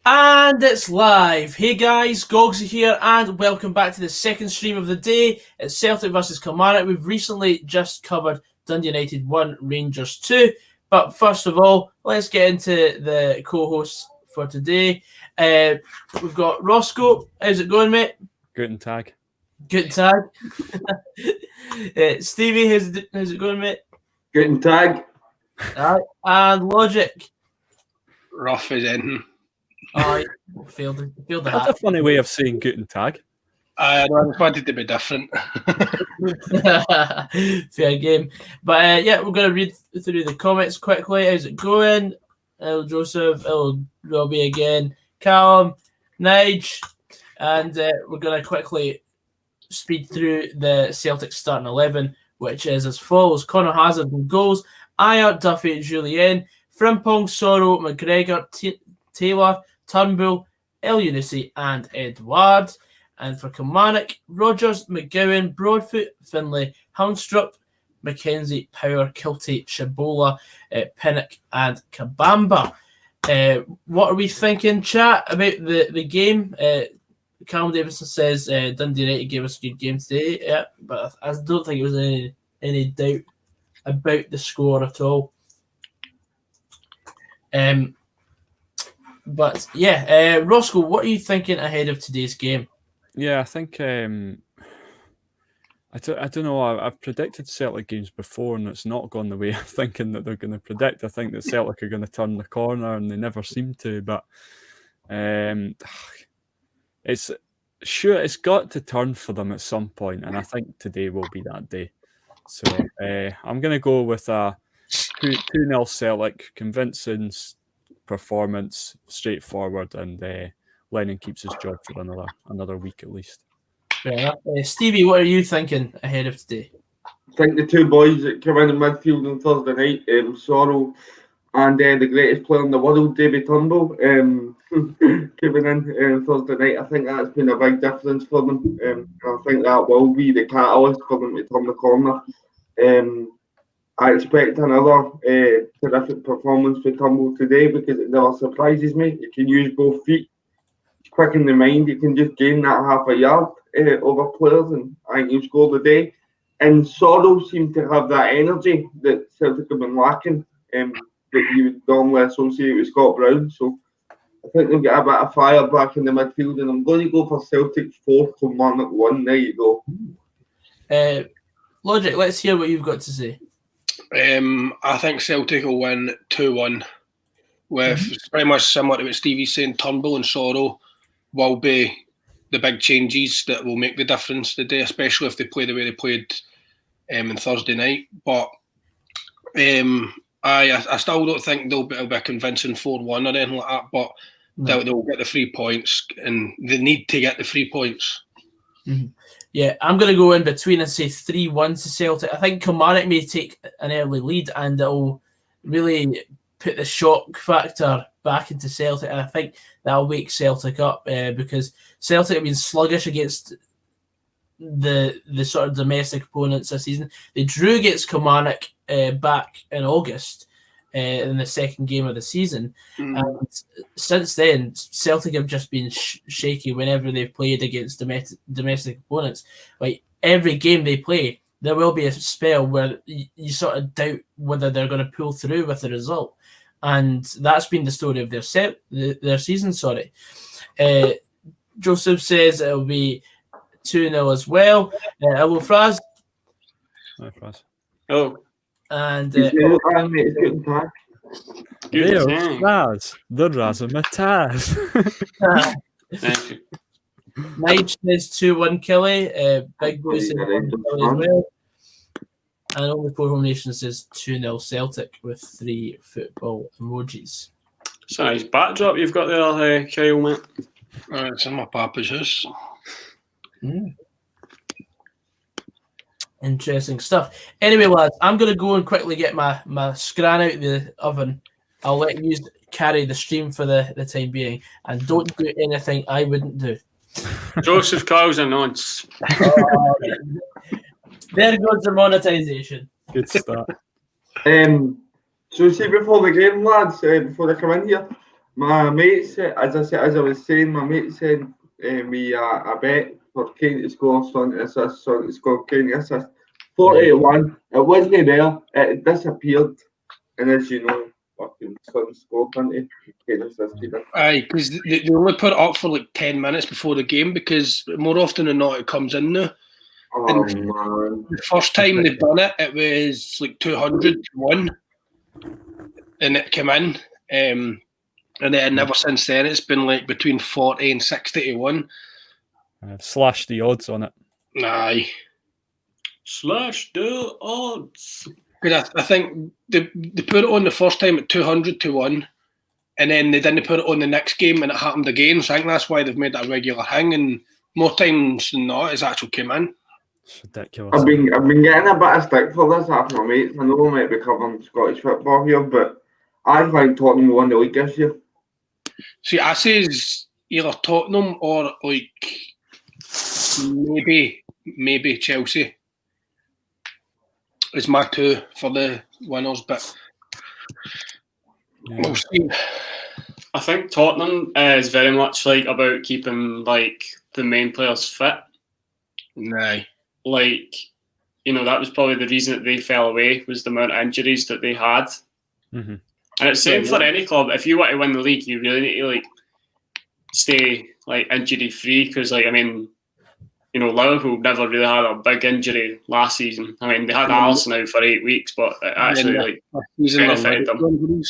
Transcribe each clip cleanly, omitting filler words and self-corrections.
And it's live. Hey guys, Gogsy here, and welcome back to the second stream of the day. It's Celtic versus Kilmarnock. We've recently just covered Dundee United 1, Rangers 2. But first of all, let's get into the co-hosts for today. We've got Roscoe. How's it going, mate? Guten Tag. Guten Tag. Stevie, how's it going, mate? Guten Tag. And Logic. Rough as anything. Oh, failed the That's hat. a funny way of saying Guten Tag. I wanted to be different. Fair game. But we're going to read through the comments quickly. How's it going? Hello, Joseph. Hello, Robbie again. Callum, Nige. And we're going to quickly speed through the Celtic starting 11, which is as follows. Conor Hazard in goals. Ayer, Duffy, Julien, Frimpong, Sorrow, McGregor, Taylor, Turnbull, El Yunusi, and Edouard. And for Kilmarnock, Rodgers, McGowan, Broadfoot, Finlay, Houndstrup, McKenzie, Power, Kilty, Shabola, Pinnock, and Kabamba. What are we thinking, chat, about the game? Callum Davison says Dundee United gave us a good game today. Yeah, but I don't think it was any doubt about the score at all. But yeah, Roscoe, what are you thinking ahead of today's game? Yeah, I think I don't know. I've predicted Celtic games before, and it's not gone the way I'm thinking that they're going to predict. I think that Celtic are going to turn the corner, and they never seem to. But it's got to turn for them at some point, and I think today will be that day. So I'm going to go with a 2-0 Celtic, convincing performance, straightforward, and Lennon keeps his job for another week at least. Stevie, what are you thinking ahead of today? I think the two boys that came in midfield on Thursday night, Sorrow and the greatest player in the world, David Turnbull, coming in Thursday night. I think that's been a big difference for them. I think that will be the catalyst for them to turn the corner. I expect another terrific performance for Turnbull today because it never surprises me. You can use both feet. Quick in the mind, you can just gain that half a yard over players, and I think he'll score the day. And Sorrow seemed to have that energy that Celtic have been lacking, that you would normally associate with Scott Brown. So I think they'll get a bit of fire back in the midfield, and I'm going to go for Celtic 4, Kilmarnock 1. There you go. Logic, let's hear what you've got to say. I think Celtic will win 2-1 with pretty much similar to what Stevie's saying. Turnbull and Sorrow will be the big changes that will make the difference today, especially if they play the way they played on Thursday night. But I still don't think they'll be a convincing 4-1 or anything like that, but they'll get the 3 points, and they need to get the 3 points. Mm-hmm. Yeah, I'm going to go in between and say 3-1 to Celtic. I think Kilmarnock may take an early lead, and it'll really put the shock factor back into Celtic, and I think that'll wake Celtic up because Celtic have been sluggish against the sort of domestic opponents this season. They drew against Kilmarnock back in August in the second game of the season, and since then Celtic have just been shaky whenever they've played against domestic opponents. Like every game they play, there will be a spell where you sort of doubt whether they're going to pull through with the result. And that's been the story of their season. Sorry, Joseph says it'll be 2-0 as well. Hello, Fraz. Hi, Fraz. Hello. And There, Fraz, the Razzmatazz. Thank you. Nige says 2-1 Killy. Big Boy says 1 Killy as well. And Only Four Home Nation says 2-0 Celtic with 3 football emojis. It's a nice backdrop you've got there, Kyle, mate. It's in my papa's house. Interesting stuff. Anyway, lads, I'm going to go and quickly get my scran out of the oven. I'll let you carry the stream for the time being, and don't do anything I wouldn't do. Joseph Kyle's a nonce. There goes the monetization. Good start. So see, before the game, lads, before they come in here, My mate said, as I was saying, my mate sent me a bet for Kane to score, Son to assist, Son to score, Kane to assist. 40-1. It wasn't there. It disappeared. And as you know, fucking Son scored, didn't he? Kane assisted it. Aye, because they only put it up for like 10 minutes before the game because more often than not it comes in now. Oh, man. The first time they've done it, it was like 200-1 and it came in. And then ever since then, it's been like between 40 and 60-1. I've slashed the odds on it. Aye. Slash the odds. Because I think they put it on the first time at 200-1, and then they didn't put it on the next game, and it happened again. So I think that's why they've made that a regular thing. And more times than not, it's actually came in. It's ridiculous. I've been getting a bit of stick for this after my mates. I know I might be covering Scottish football here, but I think Tottenham won the league this year. See, I says either Tottenham or like maybe Chelsea is my two for the winners, but we'll see. I think Tottenham is very much like about keeping like the main players fit. Aye. Like, you know, that was probably the reason that they fell away, was the amount of injuries that they had. Mm-hmm. And it's the same for any club. If you want to win the league, you really need to like stay like injury free, because like, I mean, you know, Liverpool never really had a big injury last season. I mean, they had Alisson out for 8 weeks, but it actually like benefited them.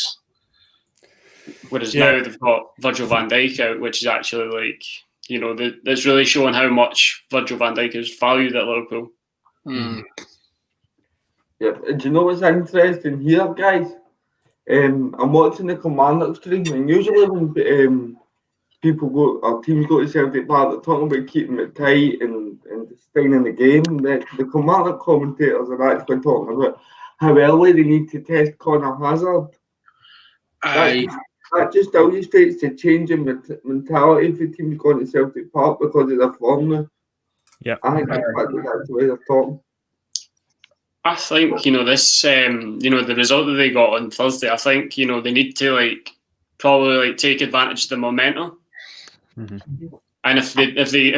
Whereas now they've got Virgil van Dijk out, which is actually like, you know, that's really showing how much Virgil van Dijk is valued at Liverpool. Mm. Yeah, do you know what's interesting here, guys? I'm watching the Kilmarnock stream, and usually when people go, or teams go to Celtic Park, they're talking about keeping it tight and staying in the game. The Kilmarnock commentators are actually talking about how early they need to test Conor Hazard. That just illustrates the change in mentality for teams going to Celtic Park because of their form now. Yeah, I think that's the way they're talking. I think, you know, this, you know, the result that they got on Thursday, I think, you know, they need to like probably like take advantage of the momentum. Mm-hmm. And if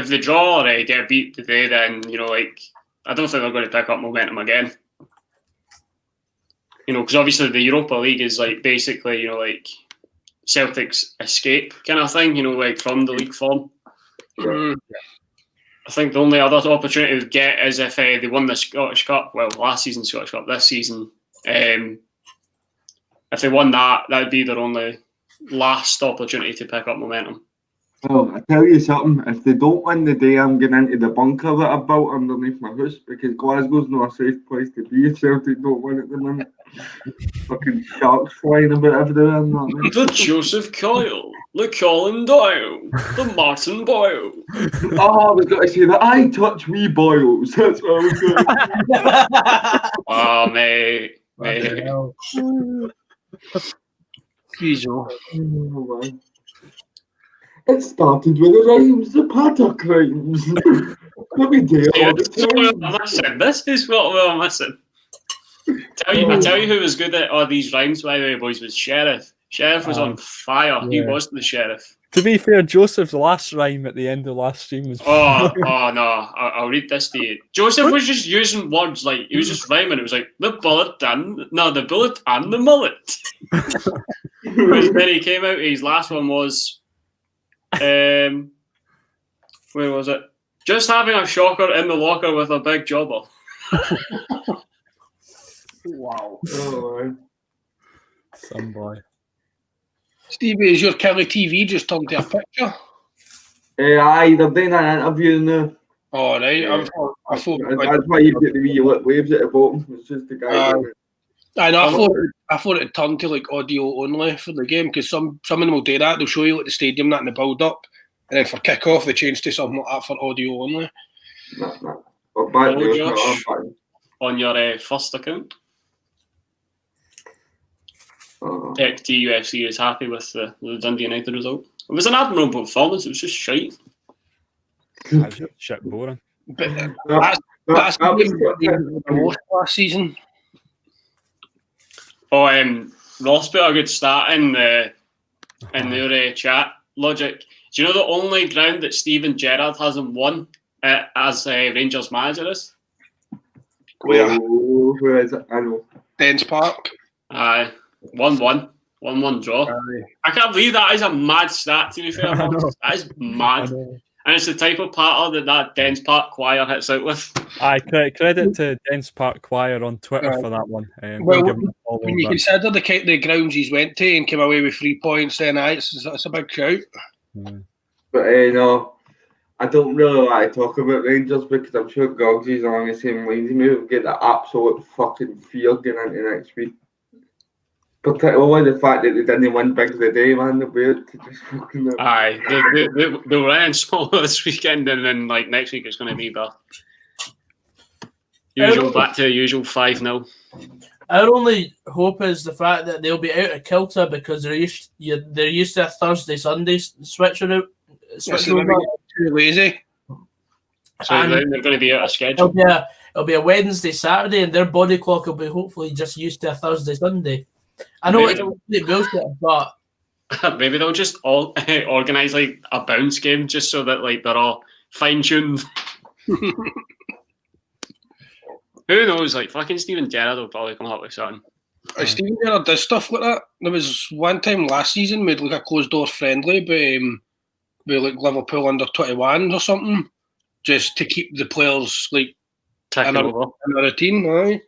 they draw or get beat today, then, you know, like, I don't think they're going to pick up momentum again. You know, because obviously the Europa League is like basically, you know, like Celtic's escape kind of thing, you know, like from the league form. Yeah. I think the only other opportunity to get is if they won the Scottish Cup, well, last season's Scottish Cup, this season. If they won that, that would be their only last opportunity to pick up momentum. Well, I tell you something, if they don't win the day, I'm getting into the bunker that I built underneath my house, because Glasgow's not a safe place to be if Celtic don't win at the minute. Fucking sharks flying about everywhere. The Joseph Kyle, the Colin Doyle, the Martin Boyle. Oh, we've got to say that. I touch me boils. That's what I was going to say. Oh, mate. Jeez, oh. Oh, man. It started with the rhymes, the paddock rhymes. Let me do it. I'm missing. This is what we're missing. I tell you who was good at all these rhymes, by the way, boys, was Sheriff. Sheriff was on fire. Yeah. He was the Sheriff. To be fair, Joseph's last rhyme at the end of last stream was... Oh no. I'll read this to you. Joseph was just using words like, he was just rhyming. It was like, the bullet and the mullet. Then he came out, his last one was... where was it? Just having a shocker in the locker with a big jobber. Wow. Oh, some boy. Stevie, is your Kelly TV just turned to a picture? Aye, they're doing an interview now. Oh, right. I thought that's why you've got the wee waves at the bottom. It's just the guy. I thought it turned to like audio only for the game, because some of them will do that. They'll show you like the stadium that in the build up, and then for kick off they change to something like that for audio only. No. But back Josh, on your first account, Tech TUFC is happy with the Dundee United result. It was an admirable performance. It was just shite. Shit boring. But that's the most last season. Oh, Ross put a good start in the in their chat. Logic. Do you know the only ground that Steven Gerrard hasn't won as Rangers manager is? Where? Where is it? I know. Dens Park. 1-1. 1-1 draw. I can't believe that is a mad stat, to be fair. That is mad. And it's the type of patter that Dens Park choir hits out with. Credit to Dens Park Choir on Twitter for that one. Well, when you consider the grounds he's went to and came away with 3 points, then it's a big shout. But no, I don't really like to talk about Rangers because I'm sure Gogsy's along the same lines. Maybe we'll get the absolute fucking fear going into next week. Particularly the fact that they didn't win big today, man. They're weird to just fucking. Aye, they were running small this weekend, and then like next week it's going to be the usual back to the usual 5-0. Our only hope is the fact that they'll be out of kilter because they're used to a Thursday Sunday switching out. Too lazy. So they're going to be out of schedule. It'll be a Wednesday, Saturday, and their body clock will be hopefully just used to a Thursday, Sunday. I know it's bullshit, but maybe they'll just all organise like a bounce game just so that like they're all fine tuned. Who knows? Like fucking Steven Gerrard will probably come up with something. Steven Gerrard does stuff like that. There was one time last season we had like a closed door friendly, with like Liverpool under 21s or something, just to keep the players like in a routine. Aye.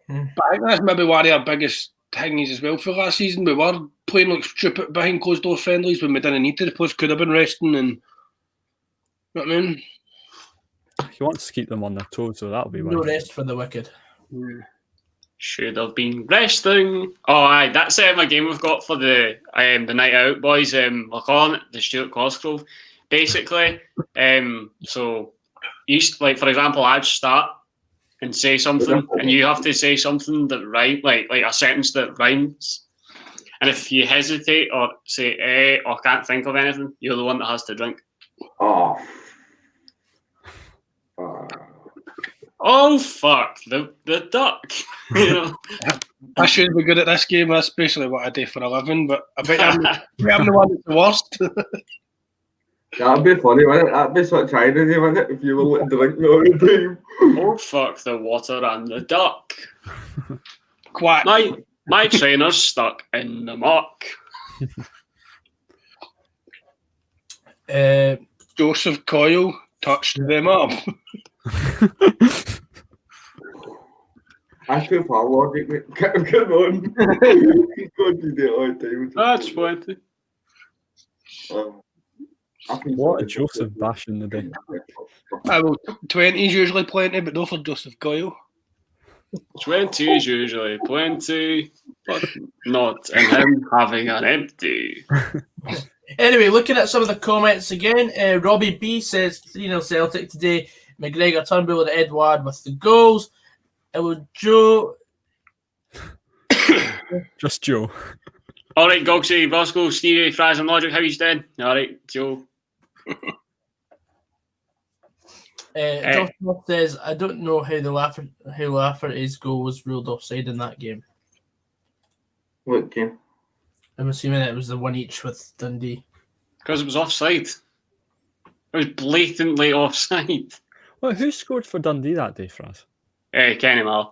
But I think that's maybe one of our biggest things as well for last season. We were playing like stupid behind closed door friendlies when we didn't need to. The players could have been resting, and you know what I mean. He wants to keep them on their toes, so that'll be no rest for the wicked. Should have been resting. Oh, aye, that's a game we've got for the night out, boys. We're calling it the Stuart Cosgrove. Basically, so you like for example, I'd start and say something, and you have to say something that rhymes, like a sentence that rhymes. And if you hesitate or say or can't think of anything, you're the one that has to drink. Oh fuck the duck! You know, I should be good at this game. That's basically what I do for a living. But I bet I'm the one that's the worst. That'd be funny, wouldn't it? That'd be such irony, wouldn't it? If you were drinking all the time. Oh fuck the water and the duck! Quack. My trainer's stuck in the muck. Joseph Coyle touched them up. That's too far logic, mate. Come on. God, you do it all the time. That's plenty. What a Joseph bashing the day. Well, 20 is usually plenty, but no for Joseph Coyle. 20 is usually plenty, but not in him having an empty. Anyway, looking at some of the comments again, Robbie B says 3-0 Celtic today. McGregor, Turnbull, and Edouard with the goals. It was Joe. Just Joe. All right, Gogsy, Roscoe, Stevie, Fries, and Logic. How you doing? All right, Joe. Josh Smith says, I don't know how Lafferty's goal was ruled offside in that game. What game? I'm assuming it was the one each with Dundee. Because it was offside. It was blatantly offside. Well, who scored for Dundee that day, Fraz? Kenny Miller.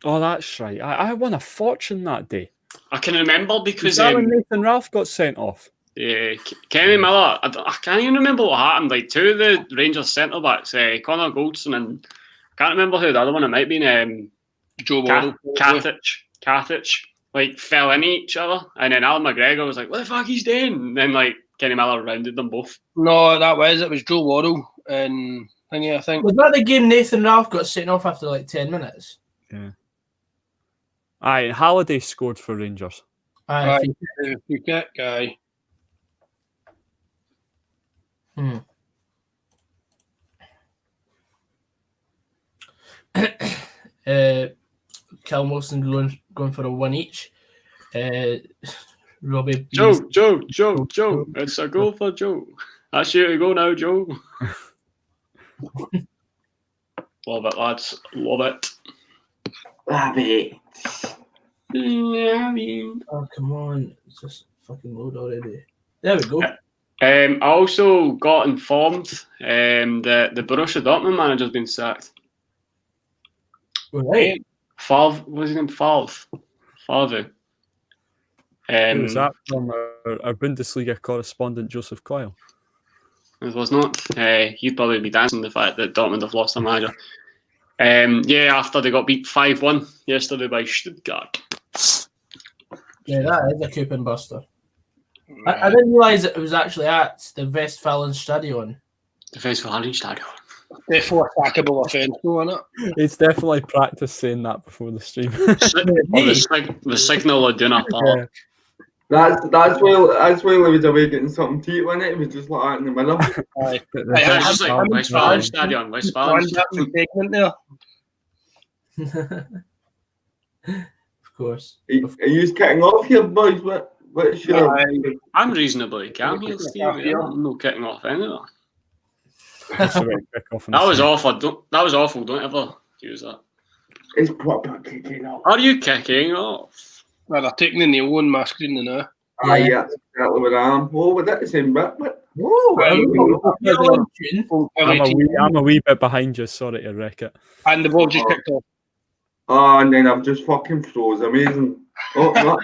Oh, that's right. I won a fortune that day. I can remember because when Nathan Ralph got sent off. Kenny Miller. I can't even remember what happened. Like two of the Rangers centre backs, Connor Goldson and I can't remember who the other one. It might have been Joe Waddle. Carthage. Like fell in each other, and then Alan McGregor was like, "What the fuck he's doing?" And then like Kenny Miller rounded them both. No, it was Joe Waddle and thingy, I think. Was that the game Nathan Ralph got sent off after like 10 minutes? Yeah. Aye, Halliday scored for Rangers. Aye, free kick, guy. Cal Wilson going for a one each. Robbie. Joe. It's a goal for Joe. That's you to go now, Joe. Love it, lads. Love it. Love it. Yeah, I mean. Oh, come on. It's just fucking load already. There we go. I also got informed that the Borussia Dortmund manager's been sacked. Right. Favre, what's his name? Favre. Who was that from our Bundesliga correspondent, Joseph Coyle? It was not. He'd probably be dancing the fact that Dortmund have lost their manager. After they got beat 5-1 yesterday by Stuttgart. Yeah, that is a coupon buster. I didn't realise it was actually at the Westfalenstadion. The Westfalenstadion. Therefore, attackable offence, wasn't it? It's definitely practice saying that before the stream. The signal of Duna Park. That's why he was away getting something to eat, wasn't it? He was just like that in the middle. It's just like Westfalenstadion. Westfalenstadion. Of course. Are you kicking off here, boys? What's your... I'm reasonably calm here, Steve. I'm not kicking off anywhere. That was awful. That was awful. Don't ever use that. It's proper kicking off. Are you kicking off? Well, they're taking the nail on my screen now. Yeah, that's exactly what I am. Oh, but that's the same bit. I'm a wee bit behind you. Sorry to wreck it. And the ball just kicked off. Oh, and then I've just fucking froze. Amazing. Oh,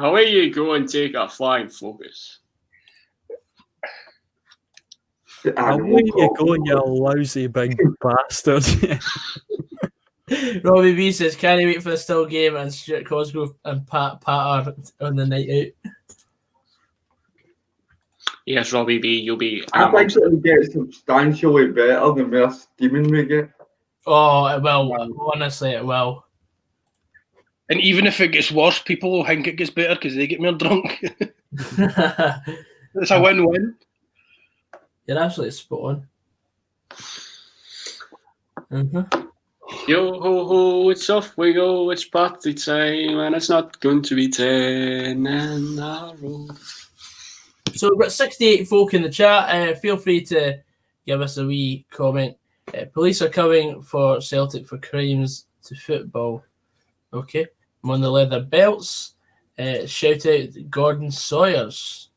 away you go and take a flying focus. Away you go, you lousy big bastard. Robbie B says, "Can you wait for the still game?" And Stuart Cosgrove and Pat are on the night out. Yes, Robbie B, you'll be. I think it'll get substantially better than we're steaming we get. Oh, it will. Honestly, it will. And even if it gets worse, people will think it gets better because they get more drunk. It's a win-win. You're absolutely spot on. Mm-hmm. Yo ho ho, it's off we go, it's party time, and it's not going to be 10 in a row. So we've got 68 folk in the chat. Feel free to give us a wee comment. Police are coming for Celtic for crimes to football. Okay. I'm on the leather belts. Shout out Gordon Sawyers.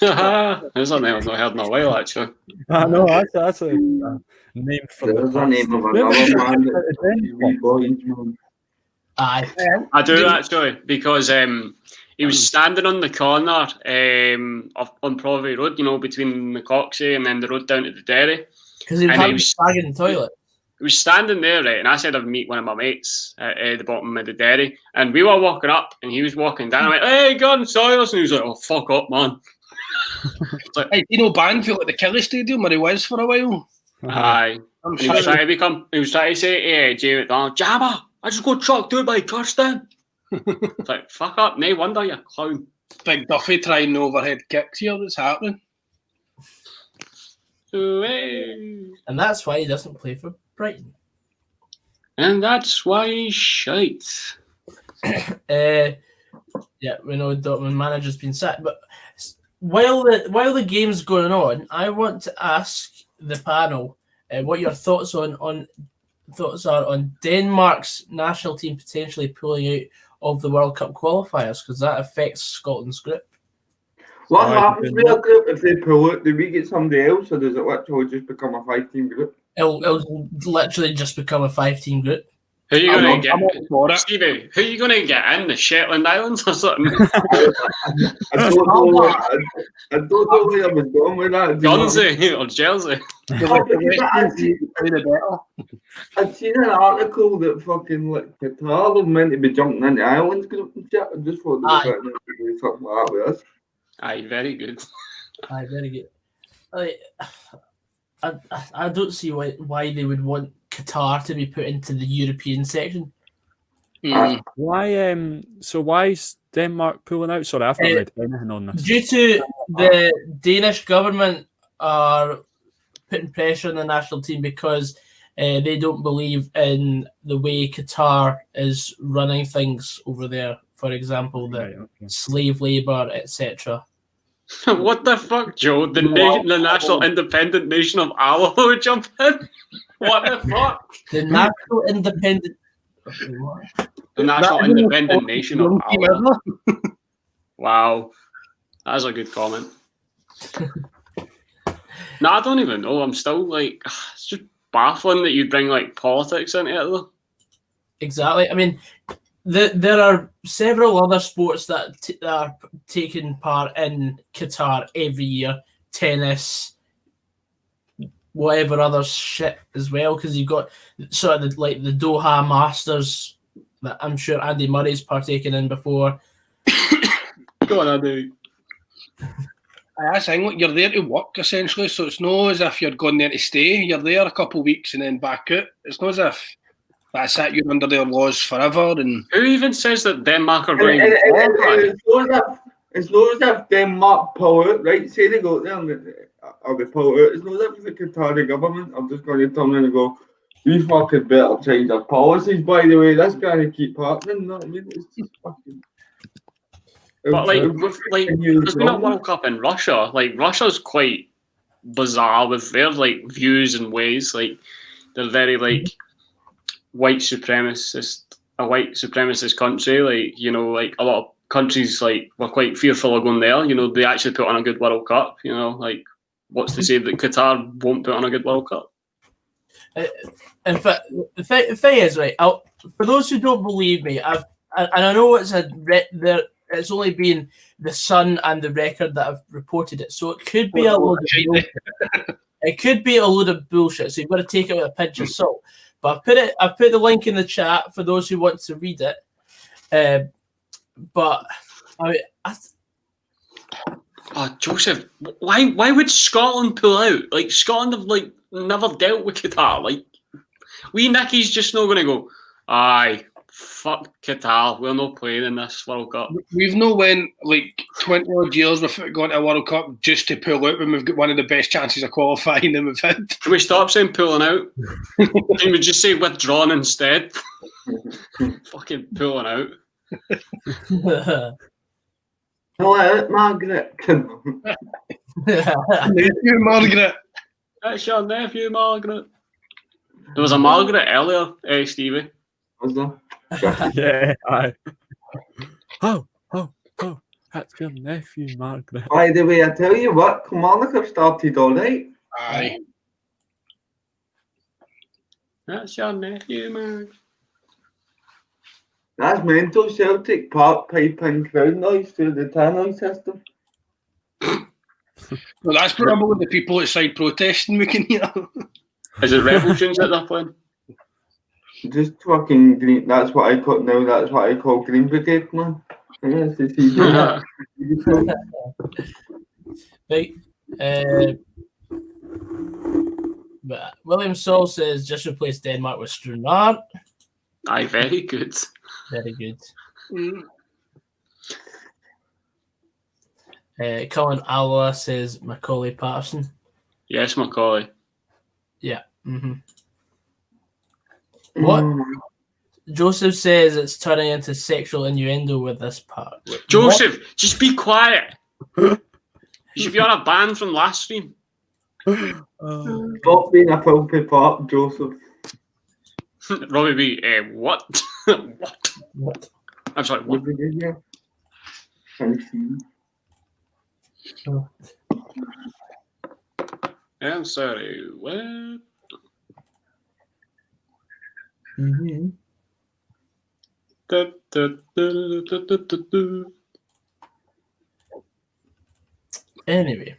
There's a name I've not heard in a while, actually. I know, that's a name for There's a name of another man. Aye. I do, actually, because he was standing on the corner on Provoy Road, you know, between the Coxey and then the road down to the dairy. Because he was bagging the toilet. He was standing there, right, and I said I'd meet one of my mates at the bottom of the dairy, and we were walking up, and he was walking down. I went, "Hey, Gordon Sawyers," and he was like, "Oh, fuck up, man." Like, hey, you know, Banfield at the Kelly Stadium where he was for a while. Aye, he was trying to say, Jay McDonald, "Jabba, I just got trucked out by Kirsten." It's like, fuck up, no wonder you clown. Big Duffy trying overhead kicks here. What's happening? And that's why he doesn't play for Brighton. And that's why he's shite. Yeah, we know Dortmund manager's been sacked, but while the game's going on, I want to ask the panel what your thoughts are on Denmark's national team potentially pulling out of the World Cup qualifiers, because that affects Scotland's group. What happens with a group if they pull out? Do we get somebody else, or does it literally just become a 5-team group? It'll literally just become a 5-team group. Who are you going to get? Stevie, who are you going to get in? The Shetland Islands or something? I don't know where I was going with that. Guernsey or Jersey? I'd seen an article that fucking like Qatar was meant to be jumping into Ireland's group and shit. I just thought they were doing something like that with us. Aye, very good. Aye, very good. I don't see why they would want Qatar to be put into the European section. Why? So why is Denmark pulling out? Sorry, I've not read anything on this. Due to the Danish government are putting pressure on the national team because they don't believe in the way Qatar is running things over there. For example, the slave labour, etc. What the fuck, Joe? The National Independent Nation of Allah would jump in? What the fuck? The National Independent... The national independent nation of Allah. Wow. That's a good comment. No, I don't even know. I'm still like, it's just baffling that you bring like politics into it though. Exactly. I mean, there are several other sports that are taking part in Qatar every year. Tennis, whatever other shit as well, because you've got sort of like the Doha Masters that I'm sure Andy Murray's partaken in before. Go on, Andy. I think look, you're there to work essentially, so it's not as if you're going there to stay. You're there a couple of weeks and then back out. It's not as if that's it. You're under their laws forever. And who even says that Denmark are going? It's not as if Denmark pull out, right? Say they go there and they pull out. It's not as if the Qatari government are just going to turn in and go, we fucking better change our policies. By the way, that's going to keep happening. You know what I mean? It's just fucking. But there's been a World Cup in Russia. Like Russia's quite bizarre with their like views and ways. Like they're very like a white supremacist country. Like like a lot of countries like were quite fearful of going there. They actually put on a good World Cup. Like what's to say that Qatar won't put on a good World Cup? In fact, the thing is, right. For those who don't believe me, and I know it's only been the Sun and the Record that have reported it, so it could be a load of bullshit. It could be a load of bullshit. So you've got to take it with a pinch of salt. But I've put the link in the chat for those who want to read it. But I mean, Joseph, why would Scotland pull out? Like Scotland have like never dealt with Qatar. Like we Nicky's just not going to go. Aye. Fuck Qatar, we're not playing in this World Cup. We've no went like 20 odd years without going to a World Cup just to pull out when we've got one of the best chances of qualifying that we've had. Can we stop saying pulling out? Can we just say withdrawn instead? Fucking pulling out. Hello, Margaret. Nephew Margaret. That's your nephew, Margaret. There was a Margaret earlier, Stevie. Was there? Yeah, aye. Oh, that's your nephew, Margaret. By the way, I tell you what, Kilmarnock have started all right. Aye. That's your nephew, Margaret. That's mental. Celtic Park piping crowd noise through the tannoy system. Well, that's probably the people outside protesting we can hear. Is it rebel tunes that they're playing? Just fucking green. That's what I call now. That's what I call Green Brigade, man. Yes, it's easy. Right. But William Saul says just replace Denmark with Strunard. Aye, very good. Very good. Colin Alwa says Macaulay Patterson. Yes, Macaulay. Yeah. Mm-hmm. What? Joseph says it's turning into sexual innuendo with this part. Joseph, what? Just be quiet. You should be on a ban from last stream. Stop being a filthy part, Joseph. Robbie B, what? What? I'm sorry, what? I'm sorry, what? Mm-hmm. Anyway,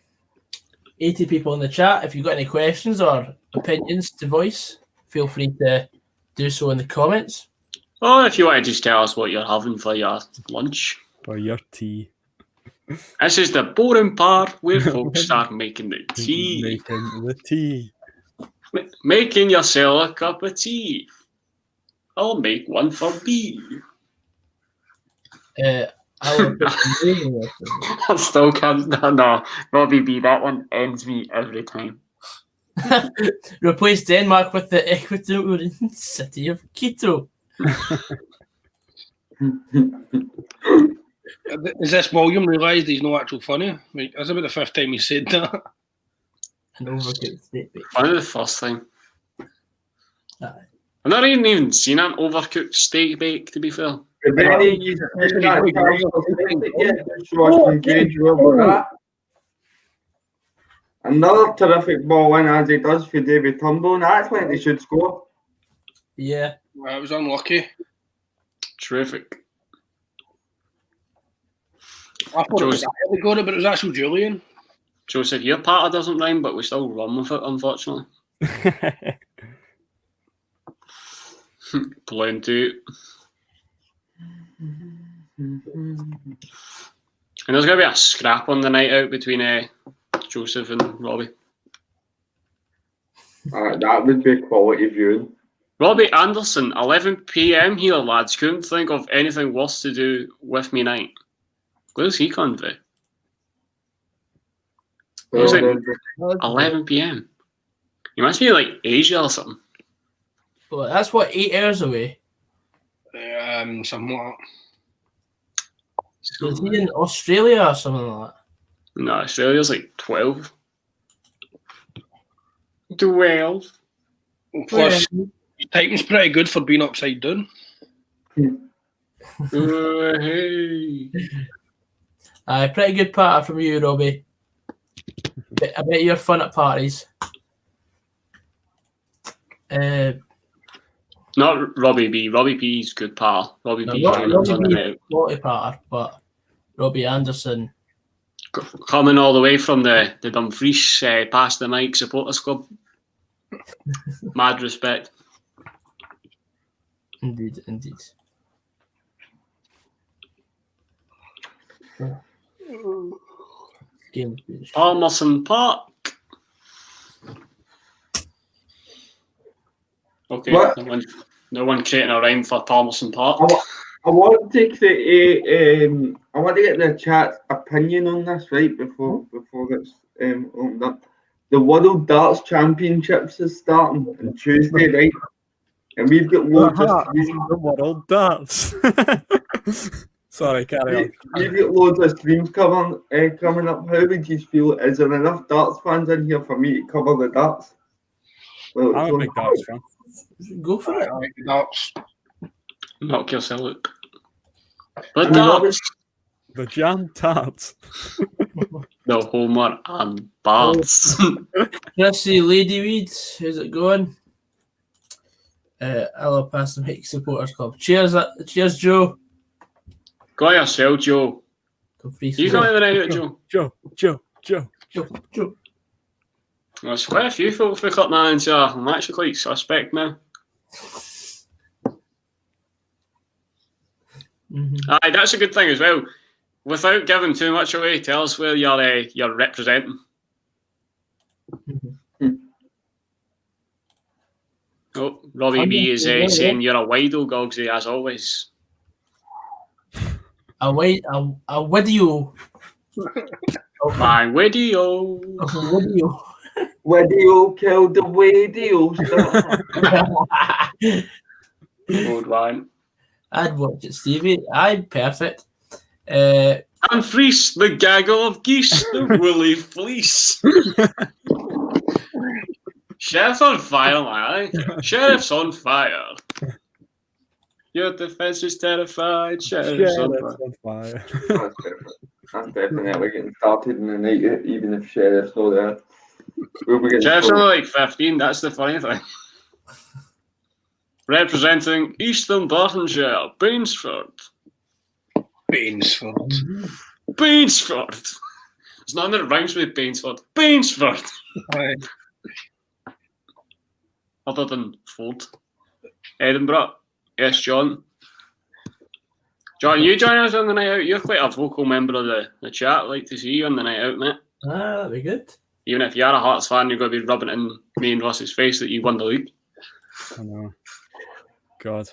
80 people in the chat. If you've got any questions or opinions to voice, feel free to do so in the comments. Or if you want to just tell us what you're having for your lunch. Or your tea. This is the boring part where folks start making the tea. Making the tea. Making yourself a cup of tea. I'll make one for me. I still can't. No, Robbie B, that one ends me every time. Replace Denmark with the Ecuadorian city of Quito. Is this William realised he's no actual funny? Like, that's about the fifth time he said that. An overcooked steak. Funny the first time. Aye. I've not even seen an overcooked steak bake, to be fair. If any of you seen that chance for Celtic yet, just watch and gauge where we're at. Another terrific ball in, as he does, for David Turnbull, and that's when he should score. Yeah. Well, it was unlucky. Terrific. I thought it was Ellie got it, but it was actually Julian. Joseph, your partner doesn't rhyme, but we still run with it, unfortunately. Plenty. And there's going to be a scrap on the night out between Joseph and Robbie. That would be quality viewing. Robbie Anderson, 11 p.m. here, lads. Couldn't think of anything worse to do with me night. Where's he convey? Was it 11 p.m.? You must be like Asia or something. Well, that's what, 8 hours away. Somewhat. Is he in Australia or something like that? No, Australia's like 12. 12. Plus, typing's pretty good for being upside down. Hey. Pretty good patter from you, Robbie. I bet you're fun at parties. Not Robbie B. Robbie B's good pal. Robbie B. Naughty patter, but Robbie Anderson coming all the way from the Dumfries past the Mike supporters club. Mad respect. Indeed. Palmerston Park. Okay, no one creating a rhyme for Palmerston Park. I want to create I want to get the chat's opinion on this right before it's opened up. The World Darts Championships is starting on Tuesday, right? And we've got loads of streams. The World Darts. Sorry, carry on. We've got loads of streams coming up. How would you feel? Is there enough darts fans in here for me to cover the darts? Well, I'm a big darts fan. Go for it. I like the darts. Knock yourself out. But darts. The jam tarts. The Homer and Barts. Chrissy Ladyweed, how's it going? I'll pass the Mike Supporters Club. Cheers, Joe. Go yourself, Joe. You got the night out, Joe. Joe. There's quite a few folk for Cup Man, so I'm actually quite suspect now. Aye, that's a good thing as well. Without giving too much away, tell us where you're representing. Oh, Robbie B is saying you're a wido, Gogsy, as always. A video. My video. Video killed the radio star. Good one. I'd watch it, Stevie. I'd perfect. And Fleece, the gaggle of geese, the woolly fleece. Sheriff's on fire, man. Sheriff's on fire. Your defense is terrified. Sheriff's on fire. That's definitely getting started in the night, even if Sheriff's not there. Sheriff's only like 15, that's the funny thing. Representing Eastern Bartonshire, Bainsford. Bainsford. There's nothing that rhymes with Bainsford. Bainsford. Other than Ford. Edinburgh. Yes, John. John, you join us on the night out. You're quite a vocal member of the chat. I'd like to see you on the night out, mate. That'd be good. Even if you're a Hearts fan, you're going to be rubbing it in me and Ross's face that you won the league. I know. God.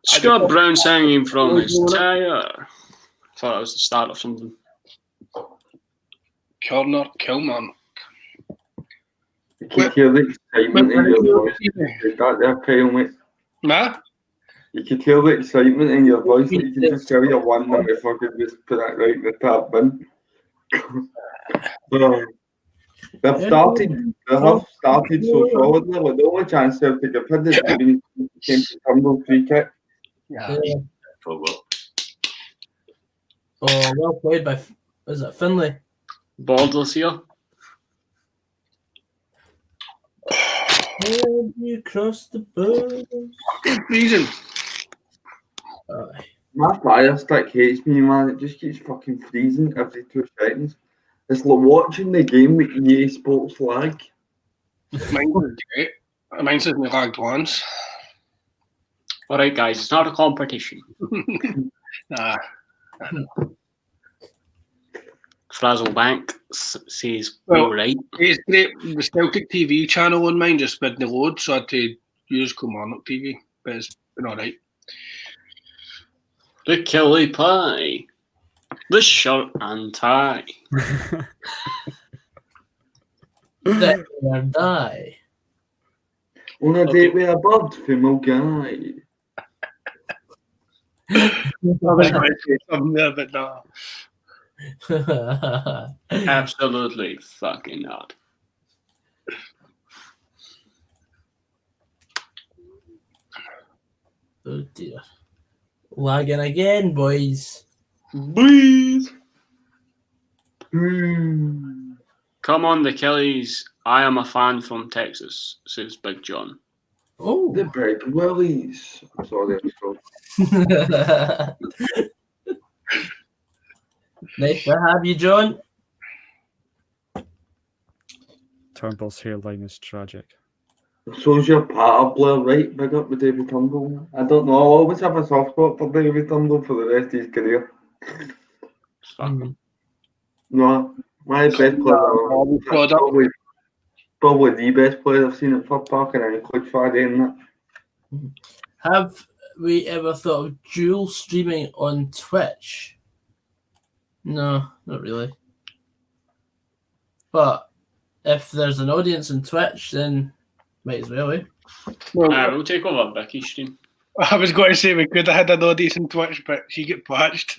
Scott Brown singing from his tire. Thought that was the start of something. Corner, Kilmarnock. You can hear the excitement in your voice. That there, Kyle, mate. Nah? You can hear the excitement in your voice. You can just tell you're wondering if I could just put that right in the top bin. They have started so solidly. Like, the only chance Celtic have had is been came to Turnbull free kick. Yeah. Oh, well played by, is it Finlay? Borders here. When you cross the birds. Reason. My fire stick hates me, man. It just keeps fucking freezing every 2 seconds. It's like watching the game with EA Sports lag. Mine was great. Mine says me lagged once. All right, guys, it's not a competition. Nah. Frazzlebank says, Well, all right. It's great. The Celtic TV channel on mine just didn't load, so I had to use KILMARNOCK TV. But it's been alright. The Kelly Pie. The shirt and tie. That or die. On a date with a bird, female guy. I was going to say something there, but no. Absolutely fucking not. Oh dear. Lagging again, boys. Breathe. Hmm. Come on, the Kellys. I am a fan from Texas, says Big John. Oh. The Big Willies. Sorry, I'm sorry. Nice to have you, John. Turnbull's hairline is tragic. So's your patter, Blair, right? Big up with David Turnbull. I don't know. I'll always have a soft spot for David Turnbull for the rest of his career. Mm. No, my best player. Probably the best player I've seen at Fir Park, and I include Friday in that. Have we ever thought of dual streaming on Twitch? No, not really. But if there's an audience on Twitch, then might as well, eh? Well, We'll take over Vicky's stream. I was going to say we could have had an audience on Twitch, but she get patched.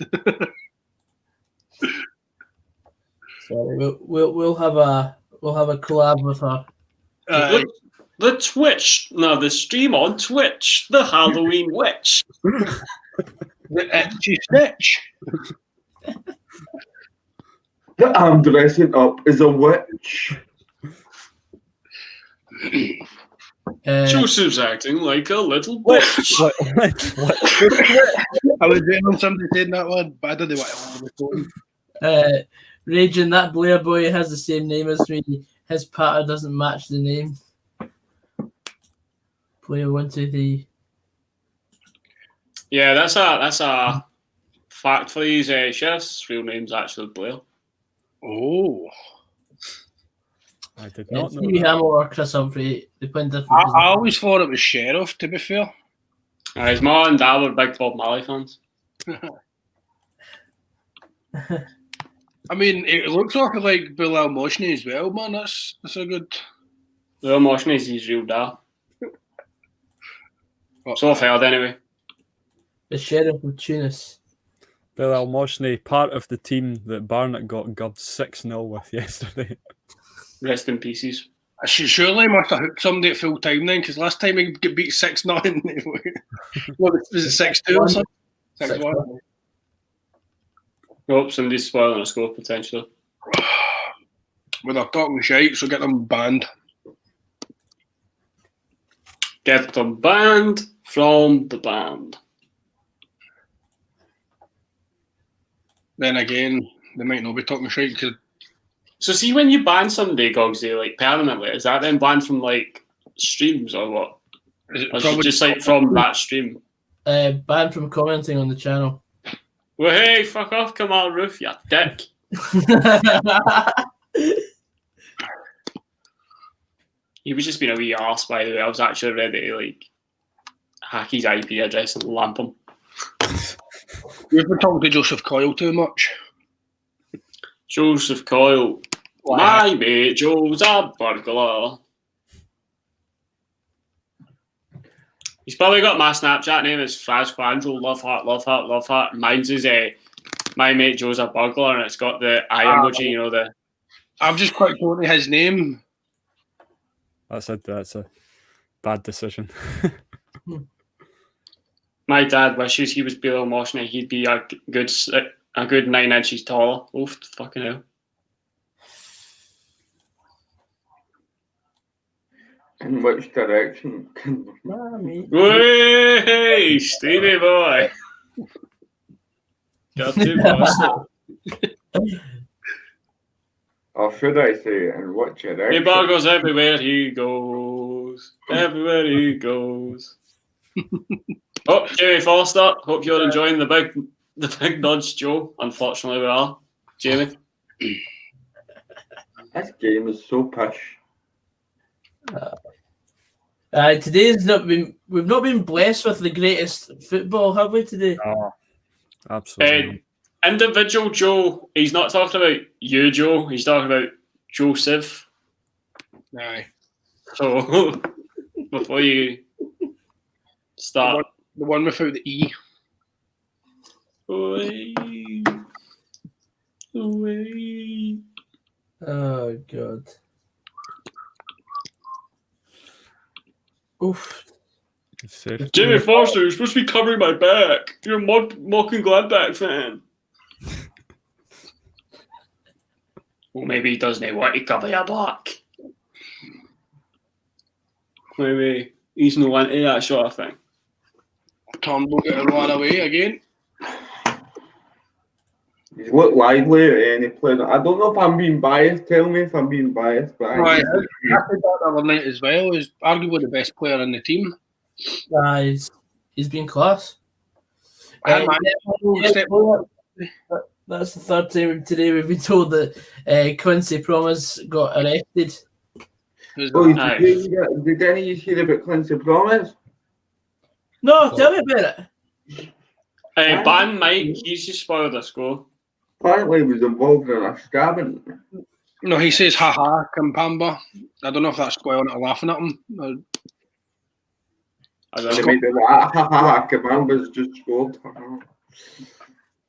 Sorry, we'll have a collab with her. The Twitch, no, the stream on Twitch, the Halloween Witch. The itchy snitch. That I'm dressing up as a witch. Joseph's acting like a little bitch. I was waiting on somebody saying that one, but I didn't want to hold the phone. Raging, that Blair boy has the same name as me. His patter doesn't match the name. Blair 1 2 3. Yeah, that's a fact for these sheriff's real name's actually Blair. Oh. I did not know Stevie that. Hamill or Chris Humphrey, they play different. I always thought it was Sheriff, to be fair. His mum and dad were big Bob Marley fans. I mean, it looks like Bilal Moshni as well, man. That's a good. Bill Moshni's his real dad. So I've heard anyway. The Sheriff of Tunis. Bill Al-Moshney, part of the team that Barnett got gubbed 6-0 with yesterday. Rest in pieces. Surely must have hooked somebody at full time then, because last time he got beat 6-0. What was it, 6-2 or something? 6-1. Hope somebody's spoiling a score potentially. When they're talking shite, so get them banned. Get them banned from the band. Then again, they might not be talking shite because. So see, when you ban somebody, Gogsy, like permanently, is that then banned from like streams or what? Or is it just like from that stream? Banned from commenting on the channel. Well, hey, fuck off, Kamal Roof, you dick. He was just being a wee arse, by the way. I was actually ready to like hack his IP address and lamp him. You've been talking to Joseph Coyle too much. Joseph Coyle. My mate Joe's a burglar. He's probably got my Snapchat name as Fraz Quandro, love heart, love heart, love heart. Mine's is my mate Joe's a burglar, and it's got the eye emoji, you know, the I've just quite quoted his name. That's a bad decision. My dad wishes he was Bill Moshner. He'd be a good 9 inches taller. Oof, fucking hell. In which direction? Way, Stevie boy. Got too close. Or should I say, in which Hey, direction? bar goes everywhere he goes. Everywhere he goes. Oh, Jamie Foster. Hope you're enjoying the big nudge, Joe. Unfortunately, we are. Jamie. This game is so pish. Today's not been. We've not been blessed with the greatest football, have we? Today. Oh, absolutely. Individual Joe. He's not talking about you, Joe. He's talking about Joseph. Aye. So before you start, The one without the E. away. Oh God. Oof. Jamie Foster, you're supposed to be covering my back. You're a mocking Gladbach fan. Well, maybe he doesn't want to cover your back. Maybe he's no into that sort of thing. Turnbull getting run away again. He's looked lively and he played. I don't know if I'm being biased. Tell me if I'm being biased. But Right, I played that the other night as well. He's arguably the best player in the team. He's been class. And That's the third time today we've been told that Quincy Promise got arrested. Did any of you hear about Quincy Promise? No, tell me about it. Ban Mike, he's just spoiled the score. Apparently he was involved in a stabbing. No, he says haha, Kimpamba. I don't know if that's going on or laughing at him. I don't They know. made it like, ha ha ha, Kabamba's just scored.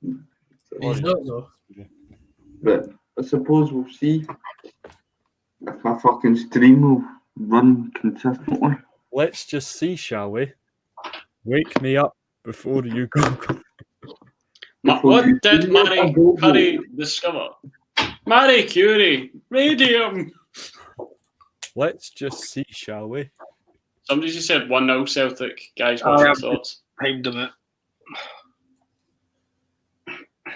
He's not though. But I suppose we'll see if my fucking stream will run consistently. Let's just see, shall we? Wake me up before you go. What did Marie Curie discover? Marie Curie, radium. Let's just see, shall we? Somebody just said 1-0 Celtic. Guys, what's your thoughts? Timed him it.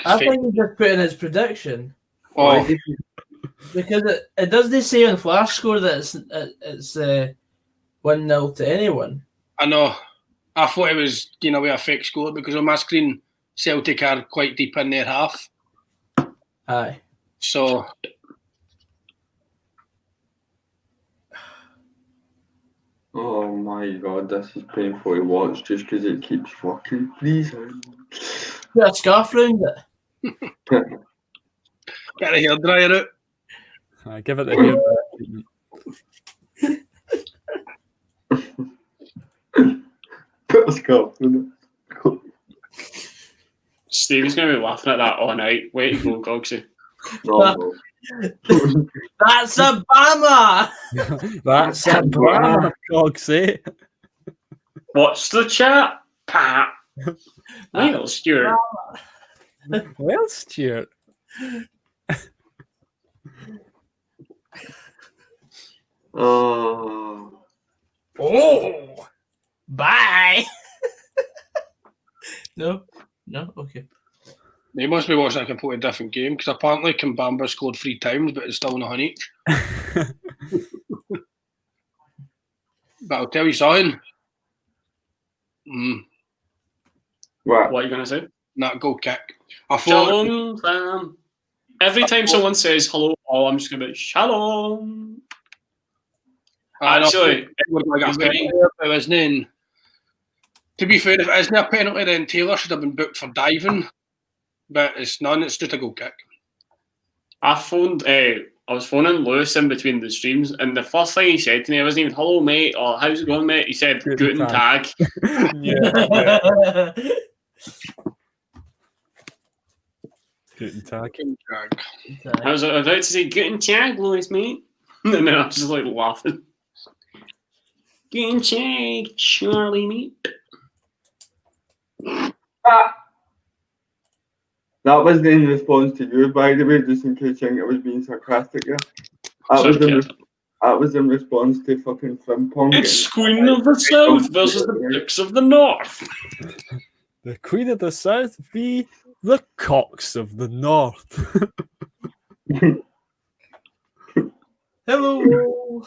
I think he's just put in his prediction Oh, because it doesn't say on Flash Score that it's 1-0 to anyone. I know. I thought it was, with a fake score because on my screen, Celtic are quite deep in their half. Aye. So, Oh my god, this is painful to watch just because it keeps fucking freezing. Put a scarf round it. get the hairdryer out. Give it the hair treatment. Put a scarf in it. Stevie's going to be laughing at that all night. Way to go, Gogsy. No. That's a bummer. That's a drama, Cogsy. What's the chat? Pat. Well, Stuart. Well, Stuart. Oh. Bye. No, okay. They must be watching a completely different game because apparently Kimpamba scored 3 times, but it's still not on each. But I'll tell you something. What? What are you going to say? That goal kick. I thought. Shalom, fam. Every time someone says hello, I'm just going to be shalom. Actually, to be fair, if it isn't a penalty, then Taylor should have been booked for diving. But it's none, it's just a goal kick. I was phoning Lewis in between the streams, and the first thing he said to me, I wasn't even hello, mate, or how's it going, mate? He said, Guten Tag. Yeah. Guten Tag. I was about to say Guten Tag, Louis, mate. And then I was just like laughing. Guten Tag, Charlie, mate. That wasn't in response to you, by the way, just in case you think I was being sarcastic. Yeah. That was in response to fucking Frimpong. It's Queen of the South versus the Dicks of the North. The Queen of the South v. the Cocks of the North. Hello.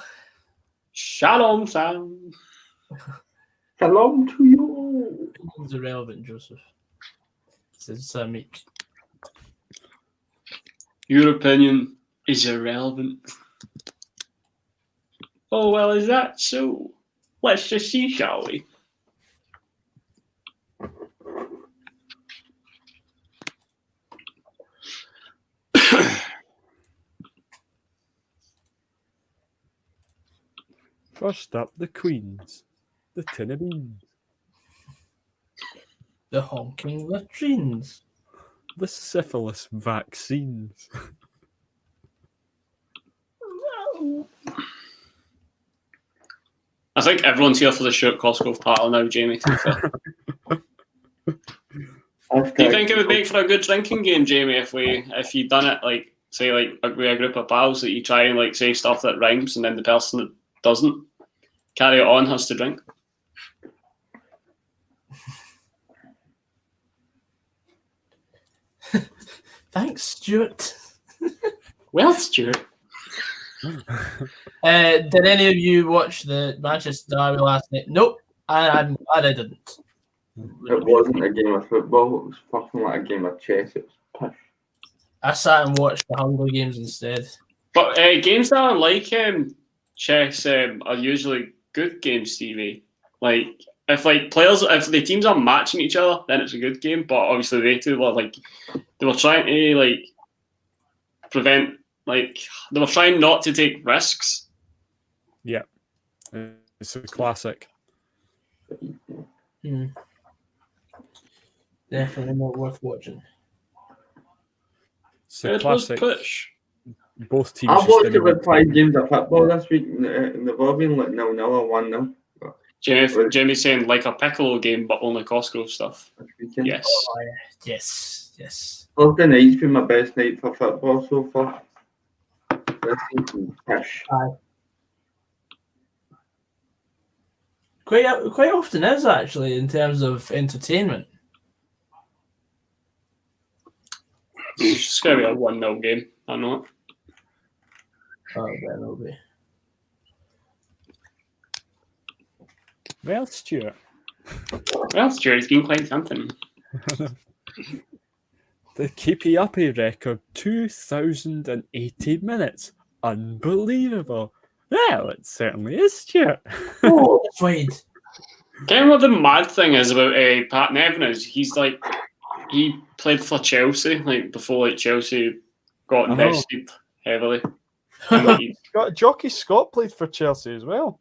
Shalom, Sam. Shalom to you. It's irrelevant, Joseph. Says Meek. Your opinion is irrelevant. Oh, well, is that so? Let's just see, shall we? First up, the Queens. The tin of beans. The honking latrines. The syphilis vaccines. I think everyone's here for the Shirt Costco battle now, Jamie. Do you think it would make for a good drinking game, Jamie, if you done it like say like with a group of pals that you try and like say stuff that rhymes and then the person that doesn't carry it on has to drink? Thanks, Stuart. Well, Stuart. Did any of you watch the Manchester Derby last night? Nope. I'm glad I didn't. It wasn't a game of football, it was fucking like a game of chess. It was pish. I sat and watched the Hunger Games instead. But games that are like chess are usually good games, Stevie. Like if the teams are matching each other, then it's a good game. But obviously they were trying to like prevent, like they were trying not to take risks. Yeah, it's a classic. Definitely not worth watching. It's a It was classic. push. Both teams. I just watched didn't it with want 5 to- games of football this week, and they've all been like 0-0 or 1-0 Jamie's saying like a Piccolo game, but only Costco stuff. this weekend. Yes. Oh, yeah. Yes. Thursday night's been my best night for football so far. This season's pish. Quite often is actually in terms of entertainment. It's just going to be a 1-0 game. I know it. Oh, that will be. Well, Stuart. Well, Stuart's been quite something. The keepy-uppy record, 2,080 minutes. Unbelievable. Well, it certainly is, Stuart. Oh, Wade. Kind of what the mad thing is about Pat Nevin is he played for Chelsea like before like Chelsea got invested heavily. And, like, Jockey Scott played for Chelsea as well.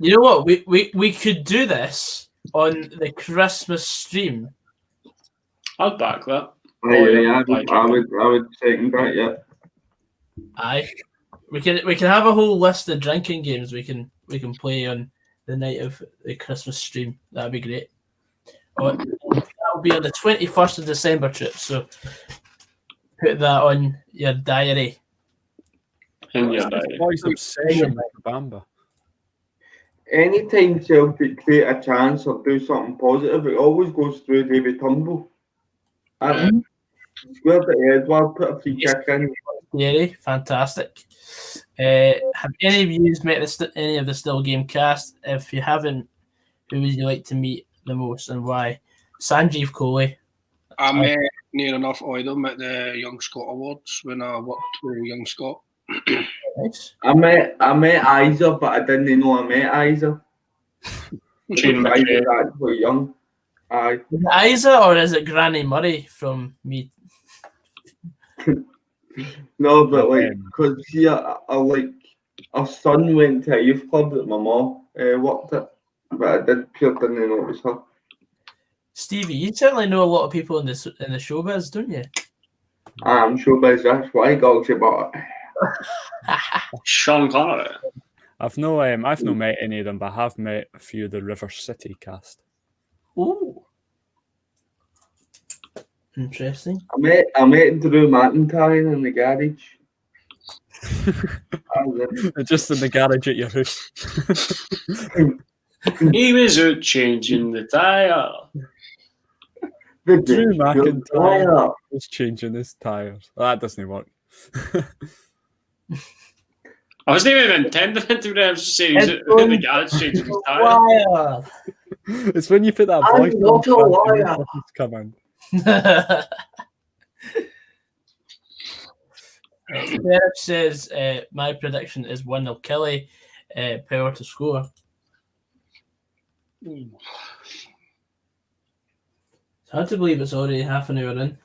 You know what? We could do this on the Christmas stream. I'd back that. I would second that, yeah. Aye. We can have a whole list of drinking games we can play on the night of the Christmas stream. That'd be great. That'll be on the 21st of December, trip. So put that on your diary. In your diary. Boy's obsession with Bamba. Anytime Celtic create a chance or do something positive, it always goes through David Turnbull. Squared it, Edward put a free kick in. Thierry, fantastic. Have any of you met any of the Still Game cast? If you haven't, who would you like to meet the most and why? Sanjeev Kohli. I met near enough all of them at the Young Scott Awards when I worked with Young Scott. Nice. I met Isa, but I didn't know I met Isa. Shane Isa's McRae. actually young. Aye. Is it Isa or is it Granny Murray from me? No, but like, because see, I like, our son went to a youth club that my mum worked at, but I didn't know it was her. Stevie, you certainly know a lot of people in the showbiz, don't you? I'm showbiz. That's what I got about it. Sean Connery. I've not met any of them, but I have met a few of the River City cast. Ooh. Interesting. I met Drew McIntyre in the garage. Just in the garage at your house. He was out changing the tyre. Drew McIntyre was changing his tyres. That doesn't work. I wasn't even intending it to be. I was just saying he's out in the garage changing his tyre. Liar. It's when you put that voice I'm not a liar. Come on. Derek says, my prediction is 1-0 Kelly. Power to score. It's hard to believe it's already half an hour in.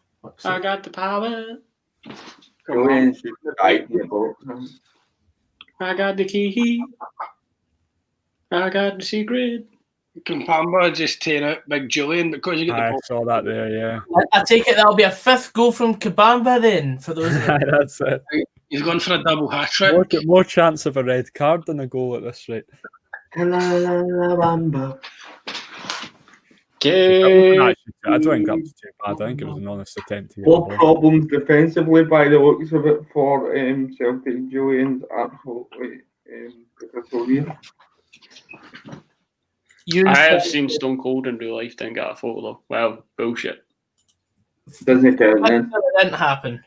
I got the power. I got the key. I got the secret. Kimpembe just tearing out Big Julian because you get the I ball. saw that there, yeah. I take it that'll be a 5th goal from Kimpembe then, for those of you. That's it. He's gone for a double hat trick. More chance of a red card than a goal at this rate. Okay. I don't think that was too bad. I think it was an honest attempt to get the More ball. problems defensively by the looks of it for Celtic. Julian's absolutely Victoria. I have seen Stone Cold in real life, didn't get a photo though. Well, bullshit. Doesn't count then. It didn't happen.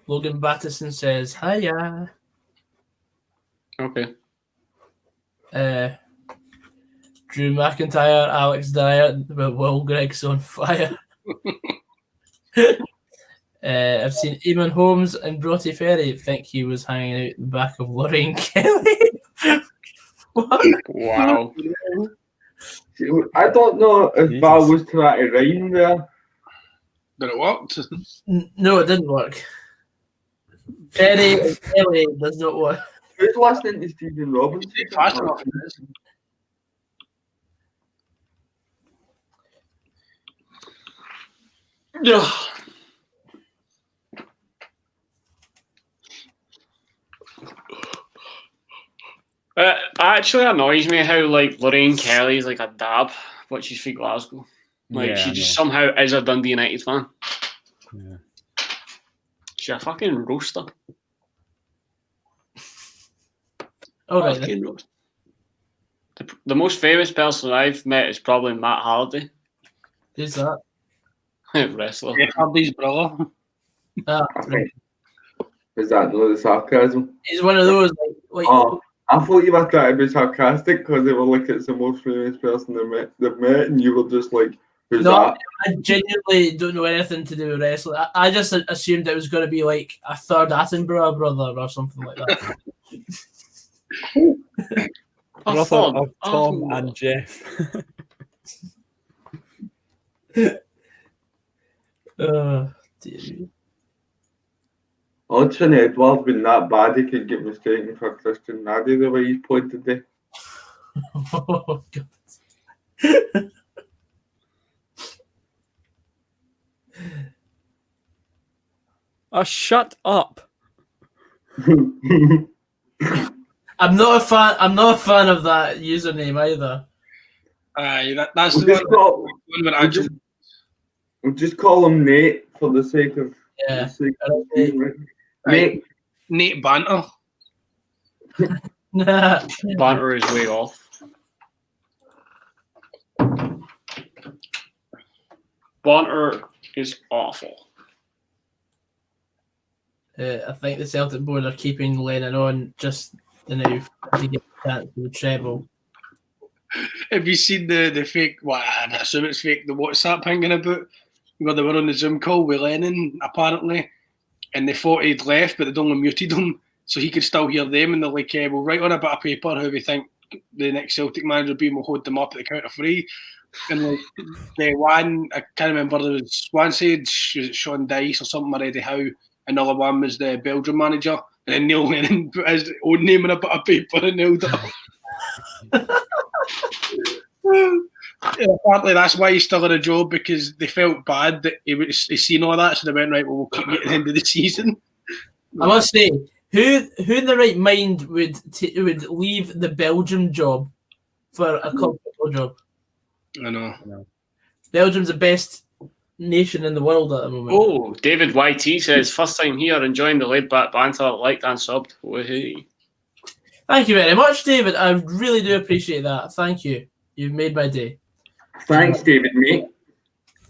Logan Battison says, hiya. Okay. Drew McIntyre, Alex Dyer, Will Gregg's on fire. I've seen Eamon Holmes and Broughty Ferry think he was hanging out the back of Lorraine Kelly. What? Wow. I don't know if Val was trying to rhyme there. But it worked. No, it didn't work. Ferry and Kelly does not work. Who's listening to Stephen Robinson? Fast enough it is. Yeah. It actually annoys me how like Lorraine Kelly is like a dab, but she's from Glasgow. Like Yeah, she I just know. somehow is a Dundee United fan. Yeah. She's a fucking roaster. All right. Fucking roaster. The most famous person I've met is probably Matt Hardy, Who's that? wrestler. Jeff Hardy's brother. Ah, I think. Is that no the sarcasm? he's one of those like Oh, I thought you were trying to be sarcastic because they were like, it's the most famous person they've met, and you were just like, who's No, that? I genuinely don't know anything to do with wrestling. I just assumed it was going to be like a third Attenborough brother or something like that. Brother of Tom and Jeff. Dear. Hudson Edward's been that bad he could get mistaken for Christian Naddy the way he's played today. Oh, God. Shut up. I'm not a fan of that username either. Aye, that's We'll the just one. call, One where we'll actually, we'll just call him Nate for the sake of. Yeah. Nate Banter. Banter is way off. Banter is awful. I think the Celtic board are keeping Lennon on just enough to get a chance to the treble. Have you seen the fake? Well, I assume it's fake. The WhatsApp hanging about where they were on the Zoom call with Lennon apparently, and they thought he'd left, but they'd only muted him so he could still hear them. And they're like, "We'll write on a bit of paper how we think the next Celtic manager will be, and we'll hold them up at the count of 3." And like, one, I can't remember. There was one said Sean Dice or something already. How another one was the Belgium manager, and then Neil Lennon put his own name in a bit of paper and nailed it up. Apparently, that's why he's still in a job, because they felt bad that he's seen all that, so they went, right, well, we'll keep you at the end of the season. I must say, who in the right mind would leave the Belgium job for a club football job? I know. Belgium's the best nation in the world at the moment. Oh, David YT says, first time here, enjoying the laid-back banter, liked and subbed. Woohoo. Thank you very much, David. I really do appreciate that. Thank you. You've made my day. Thanks, David, mate.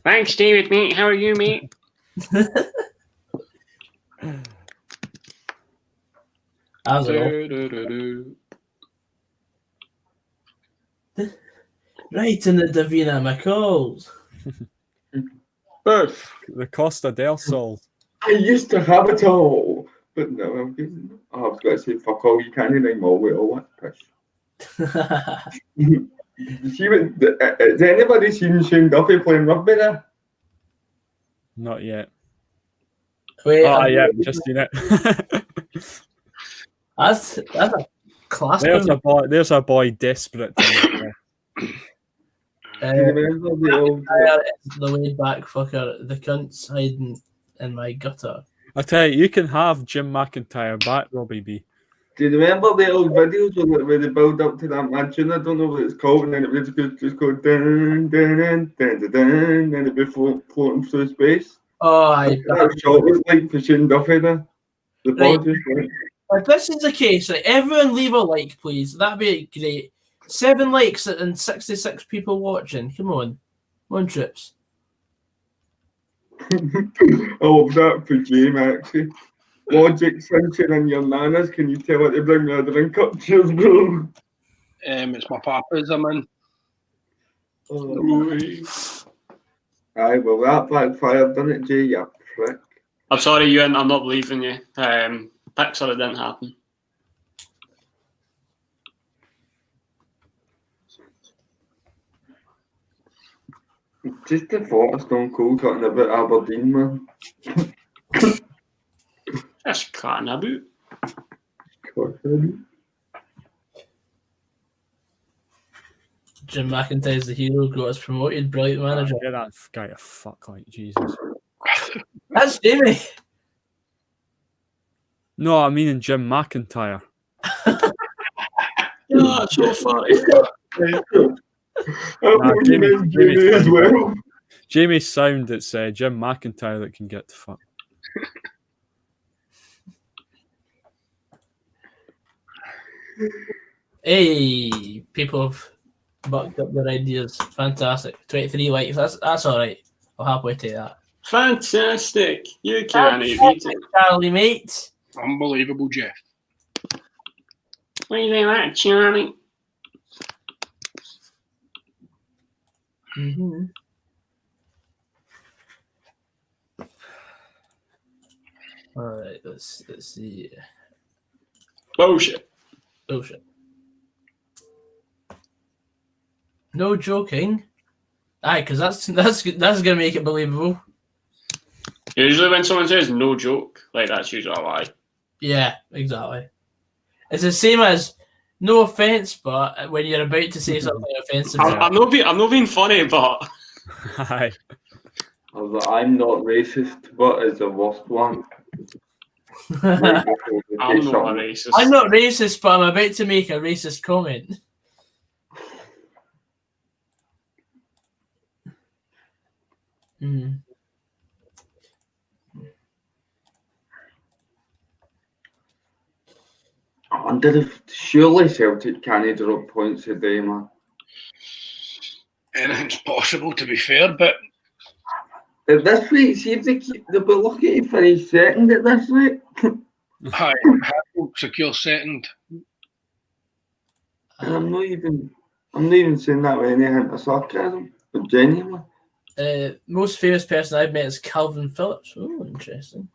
Thanks, David, mate. How are you, mate? As well. Right in the Davina McCalls. Both. The Costa del Sol. I used to have it all, but no, I was going to say, fuck all, you can't name all with all that pish. Has anybody seen Shane Duffy playing rugby there? Not yet. Wait, Yeah, just seen it. That's a class. There's a boy desperate to Remember the old... the laid back fucker, the cunt's hiding in my gutter. I tell you can have Jim McIntyre back, Robbie B. Do you remember the old videos where they build up to that mad tune? I don't know what it's called, and then it would just go dun dun dun dun dun dun, and it'd be floating through space. Oh, That shot was like for Shane Duffy there. The ball just went. If this is the case, right, everyone leave a like, please. That'd be great. 7 likes and 66 people watching. Come on. Trips. I love that for Jamie, actually. Logic cinching in your nanas. Can you tell her to bring me a drink up? Cheers, bro. It's my papa's, I'm in. Aye, well, that backfired, didn't it, Jay? You prick. I'm sorry, Ewan, I'm not believing you. Pixar, it didn't happen. Just the thought of Stone Cold talking about Aberdeen, man. Just cutting about. Jim McIntyre's the hero, got us promoted, brilliant manager. Get that guy a fuck like Jesus. That's Jamie. No, I mean in Jim McIntyre. Oh, that's so funny. Jamie as well. Jamie's sound, it's Jim McIntyre that can get to fuck. Hey, people have bucked up their ideas. Fantastic. 23 likes. That's all right. I'll halfway take that. Fantastic. You can't beat it. Charlie, mate. Unbelievable, Jeff. What do you think of that, Charlie? Mm-hmm. All right, let's see. Bullshit. No joking. Aye, because that's gonna make it believable. Usually when someone says no joke, like that's usually a lie. Yeah, exactly. It's the same as no offense, but when you're about to say something offensive, I'm not being funny, but Hi. I was like, I'm not racist, but it's a worst one. I'm not a racist. I'm not racist, but I'm about to make a racist comment. I wonder if surely Celtic can't drop points today, man. Anything's possible, to be fair, but At this rate, see if they'll be lucky to finish second at this rate. I will secure second. I'm not even saying that with any hint of sarcasm, but genuinely. Most famous person I've met is Calvin Phillips. Oh, interesting.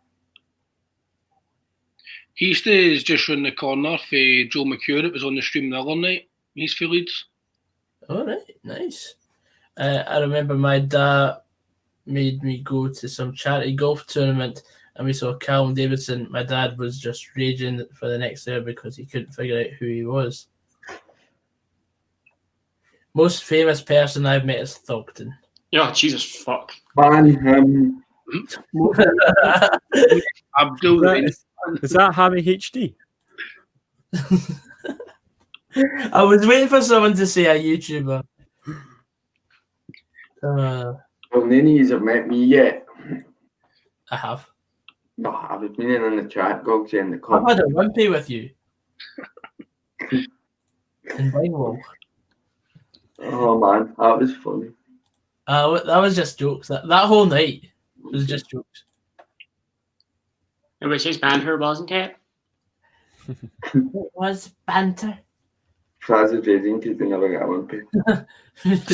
He used to just run the corner for Joe McHugh. It was on the stream the other night. He's for Leeds. All right, nice. I remember my dad made me go to some charity golf tournament and we saw Callum Davidson. My dad was just raging for the next hour because he couldn't figure out who he was. Most famous person I've met is Thogden. Yeah, Jesus fuck. Ban him. Abdul. Is that Hammy HD? I was waiting for someone to say a YouTuber. Well, none of you have met me yet. I have. No, I was meaning in the chat, Gogsy in the I've comments. had a wimpy with you. In Bingwall. Oh man, that was funny. That was just jokes. That whole night was just jokes. It was just banter, wasn't it? It was banter. Fraz is raging because they never got one pay.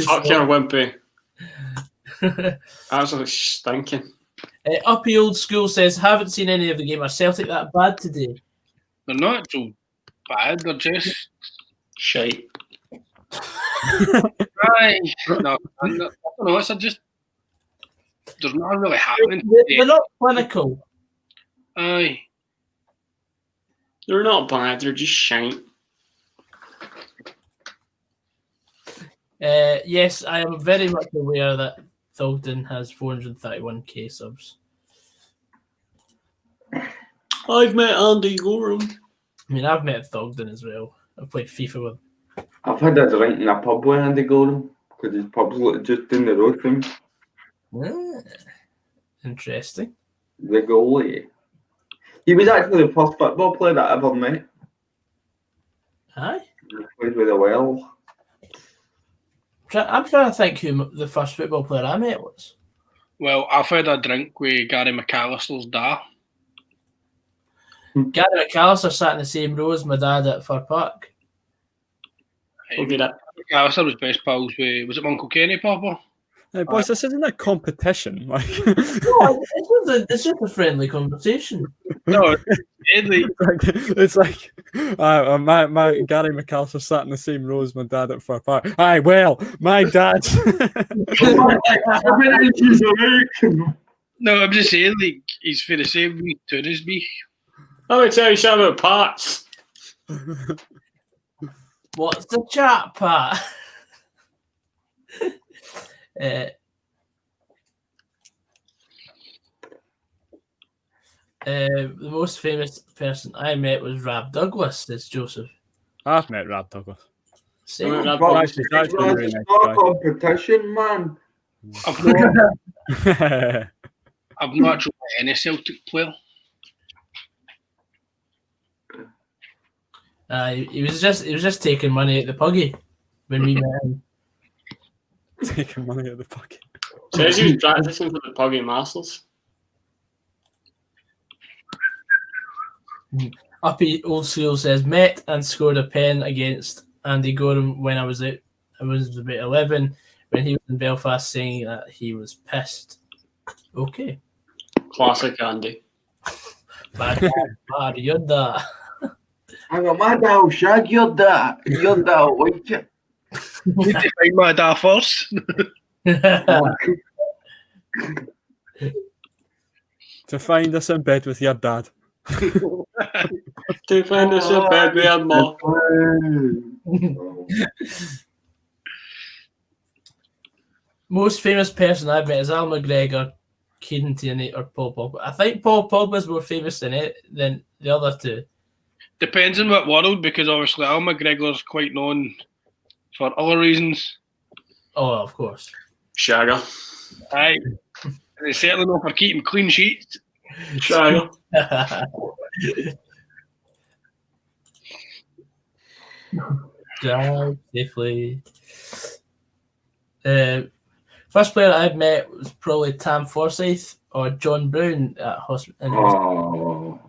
Fuck your wimpy. Absolutely stinking. Uppy Old School says, haven't seen any of the game. Are Celtic that bad today? They're not so bad. They're just Shite. aye. No, I don't know. It's just there's not really happening. They're not clinical. Aye. They're not bad. They're just shite. Yes, I am very much aware that Thogden has 431k subs. I've met Andy Gorham. I mean, I've met Thogden as well. I've played FIFA with him. I've had a drink in a pub with Andy Gordon because his pub's like just down the road from me. Interesting. The goalie. He was actually the first football player that I ever met. Aye. He played with the Well. I'm trying to think who the first football player I met was. Well, I've had a drink with Gary McAllister's dad. Gary McAllister sat in the same row as my dad at Fir Park. Okay, that. McAllister was best pals with, was it Uncle Kenny, Papa? Hey, boys, this isn't a competition. Like, No, it's just a friendly conversation. No, deadly. it's like my Gary McAllister sat in the same row as my dad at Fir Park. Aye, well, my dad's. No, I'm just saying, like, he's for the same week too as me. Let me tell you something about Pats. What's the chat, Pat? The most famous person I met was Rab Douglas, says Joseph. I've met Rab Douglas. Same. Rab But Actually, that's been really it's nice not guy. a competition, man. I've not actually met any Celtic player. He was just taking money at the puggy when we met him. Taking money at the pocket. Says he was practicing for the Puggy Masters. Uppy Old School says met and scored a pen against Andy Gorham when I was about 11 when he was in Belfast, saying that he was pissed. Okay. Classic Andy. Bad, you're that. I got my dad, shag your dad, wait you. Need to find my dad first. To find us in bed with your dad. To find us in bed with your mom. Most famous person I've met is Al McGregor, Kieran Tierney, or Paul Pogba. I think Paul Pogba's more famous than the other two. Depends on what world, because obviously Al McGregor's quite known for other reasons. Oh, of course. Shagger. Aye. And he's certainly known for keeping clean sheets. Shagger. Drive safely. First player I've met was probably Tam Forsyth or John Brown at hospital. Oh.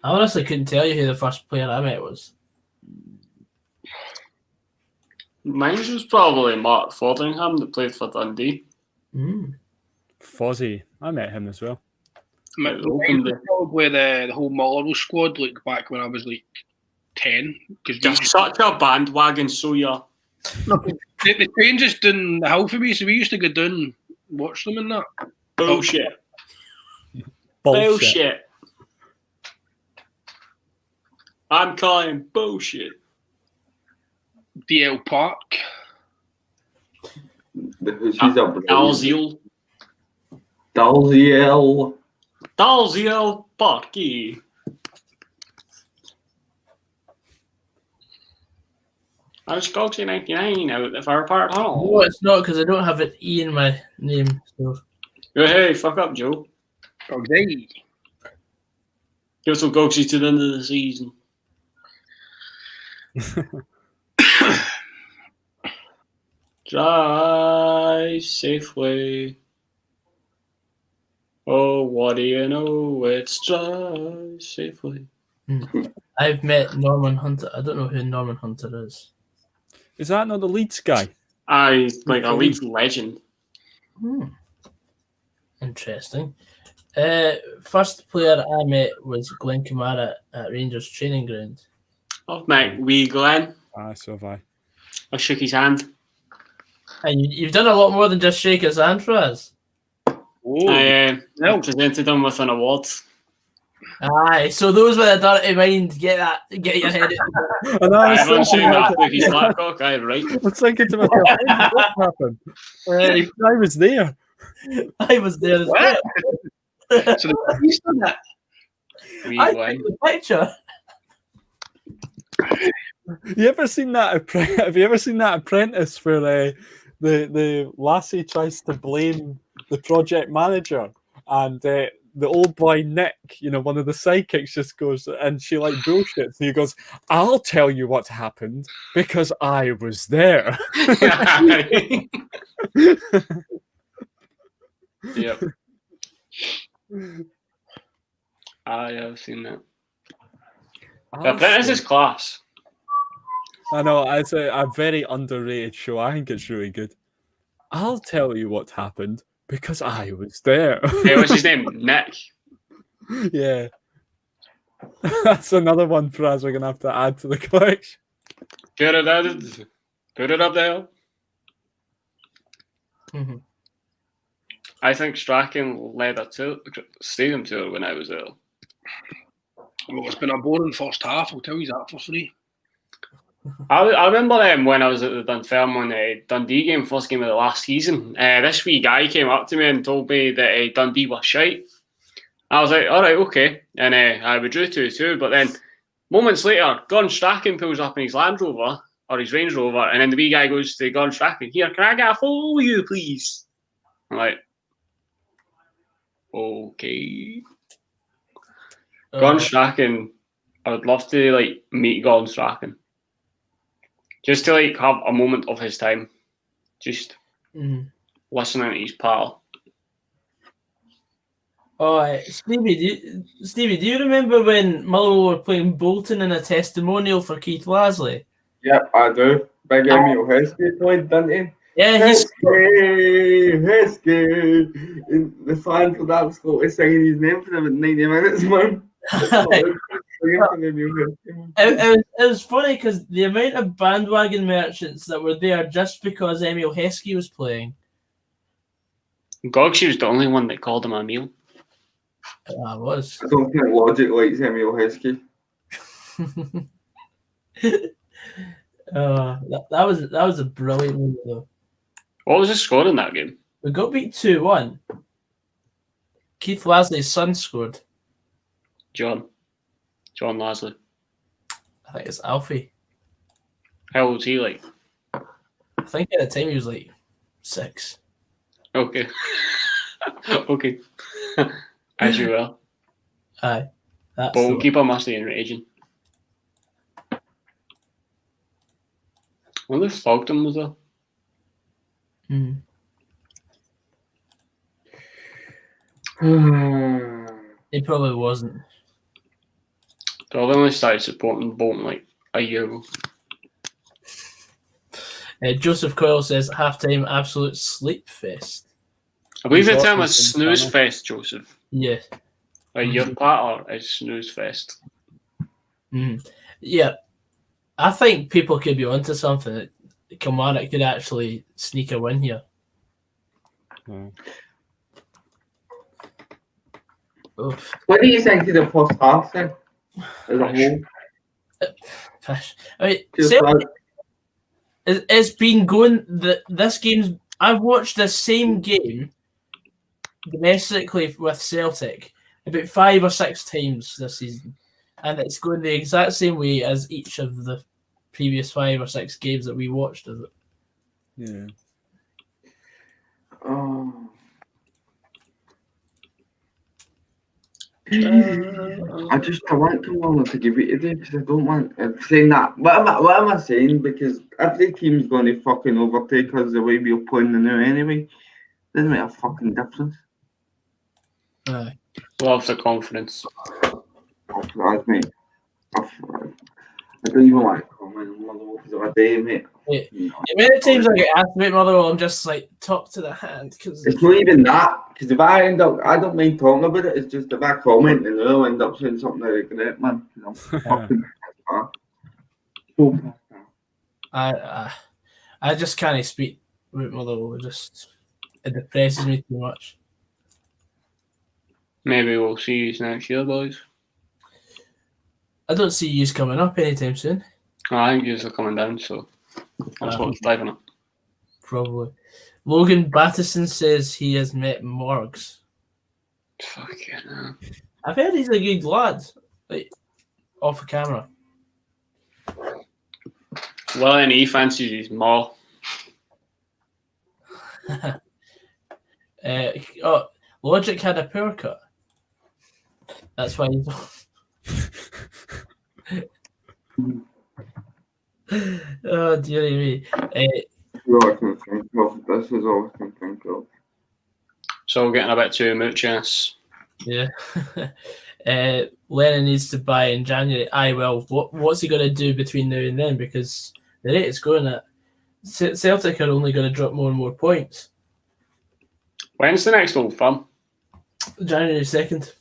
I honestly couldn't tell you who the first player I met was. Mine was probably Mark Fotheringham that played for Dundee. Fozzie, I met him as well. Mine was probably the whole Motherwell squad, like back when I was like 10. You're such a bandwagon, so you're. The train just down the hill for me, so we used to go down and watch them and that. Bullshit. Bullshit. Bullshit. I'm calling bullshit. DL Park. She's a Dalziel. Dalziel. Dalziel Parky. That's Gogsy 99 out at the Far Park Hall. No, it's not because I don't have an E in my name. So. Hey, fuck up, Joe. Gogsy. Give some Gogsy to the end of the season. Drive safely. Oh, what do you know? It's drive safely. I've met Norman Hunter. I don't know who Norman Hunter is. Is that not the Leeds guy? Like a Leeds legend. Interesting. First player I met was Glenn Kamara at Rangers training ground. Oh, mate, wee Glenn. So have I. I shook his hand. And you've done a lot more than just shake his hand for us. I presented him with an award. Aye, so those with a dirty mind, get your head in. And I Everyone was saying that thinking, with his laptop, aye, right. I was thinking to myself, how did this happen? I was there. I was there as well. So the police done that. Wee I Glenn. took the picture. You ever seen that? Have you ever seen that Apprentice where the lassie tries to blame the project manager, and the old boy Nick, one of the sidekicks, just goes and she like bullshits. And he goes, "I'll tell you what happened because I was there." Yep. I have seen that. The Apprentice is class. I know, it's a very underrated show. I think it's really good. I'll tell you what happened because I was there. Hey, what's his name? Nick. Yeah. That's another one for us we're going to have to add to the collection. Get it added. Put it up there. Mm-hmm. I think Strachan led a stadium tour when I was there. Well, it's been a boring first half, I'll tell you that for free. I remember when I was at the Dunfermline Dundee game, first game of the last season. This wee guy came up to me and told me that Dundee was shite. I was like, all right, okay. And I withdrew 2-2. But then moments later, Gordon Strachan pulls up in his Land Rover or his Range Rover, and then the wee guy goes to Gordon Strachan, "Here, can I get a photo with you, please?" I'm like, okay. Gordon Strachan, I would love to meet Gordon Strachan. Just to have a moment of his time. Just listening to his pal. Oh, Stevie, do you remember when Motherwell were playing Bolton in a testimonial for Keith Lasley? Yep, I do. Big Emil Heskey played, didn't he? Yeah, Heskey. The fans were absolutely singing his name for about 90 minutes, man. It was funny because the amount of bandwagon merchants that were there just because Emil Heskey was playing. Gogsy was the only one that called him a meal. I was. I don't think Logic likes Emil Heskey. That was a brilliant move though. What was the score in that game? We got beat 2-1. Keith Lasley's son scored. John Lasley. I think it's Alfie. How old's he like? I think at the time he was like 6. Okay. Okay. As you will. Aye. Goalkeeper must be enraging. I wonder if Fogden was there. He probably wasn't. Probably only started supporting Bolton a year ago. Joseph Coyle says halftime absolute sleep fest. I believe the term is snooze fest, Joseph. Yeah. Your patter is snooze fest. Yeah. I think people could be onto something. That Kilmarnock could actually sneak a win here. Oof. What do you think of the first half then? As a whole? I mean, It's been going. This game's. I've watched the same game domestically with Celtic about 5 or 6 times this season, and it's going the exact same way as each of the previous 5 or 6 games that we watched of it. Yeah. Oh. I want Kilmarnock to give it today because I don't want. I'm saying that. What am I saying? Because every team's going to fucking overtake us the way we're playing the now anyway. Doesn't make a fucking difference. Aye. Love the confidence. That's mate. I don't even want to comment on Motherwell for a day, mate. Many times I get asked about Motherwell, I'm just like talk to the hand because It's not even that. Because if I end up, I don't mind talking about it. It's just if I comment and I'll end up saying something I regret, man. I'm fucking pissed off. So pissed off. I just can't speak about Motherwell. It depresses me too much. Maybe we'll see you next year, boys. I don't see yous coming up anytime soon. I think you're coming down, so that's what's driving it. Probably. Logan Battison says he has met Morgs. Fuck yeah, no. I've heard he's a good lad, like off the camera. Well, and he fancies his ma. Logic had a power cut. That's why he's. Oh dear me. This is all I can think of. So we're getting a bit too much. Yeah. Lennon needs to buy in January. Well, what's he going to do between now and then? Because the rate it's going at, Celtic are only going to drop more and more points. When's the next Old Firm? January 2nd.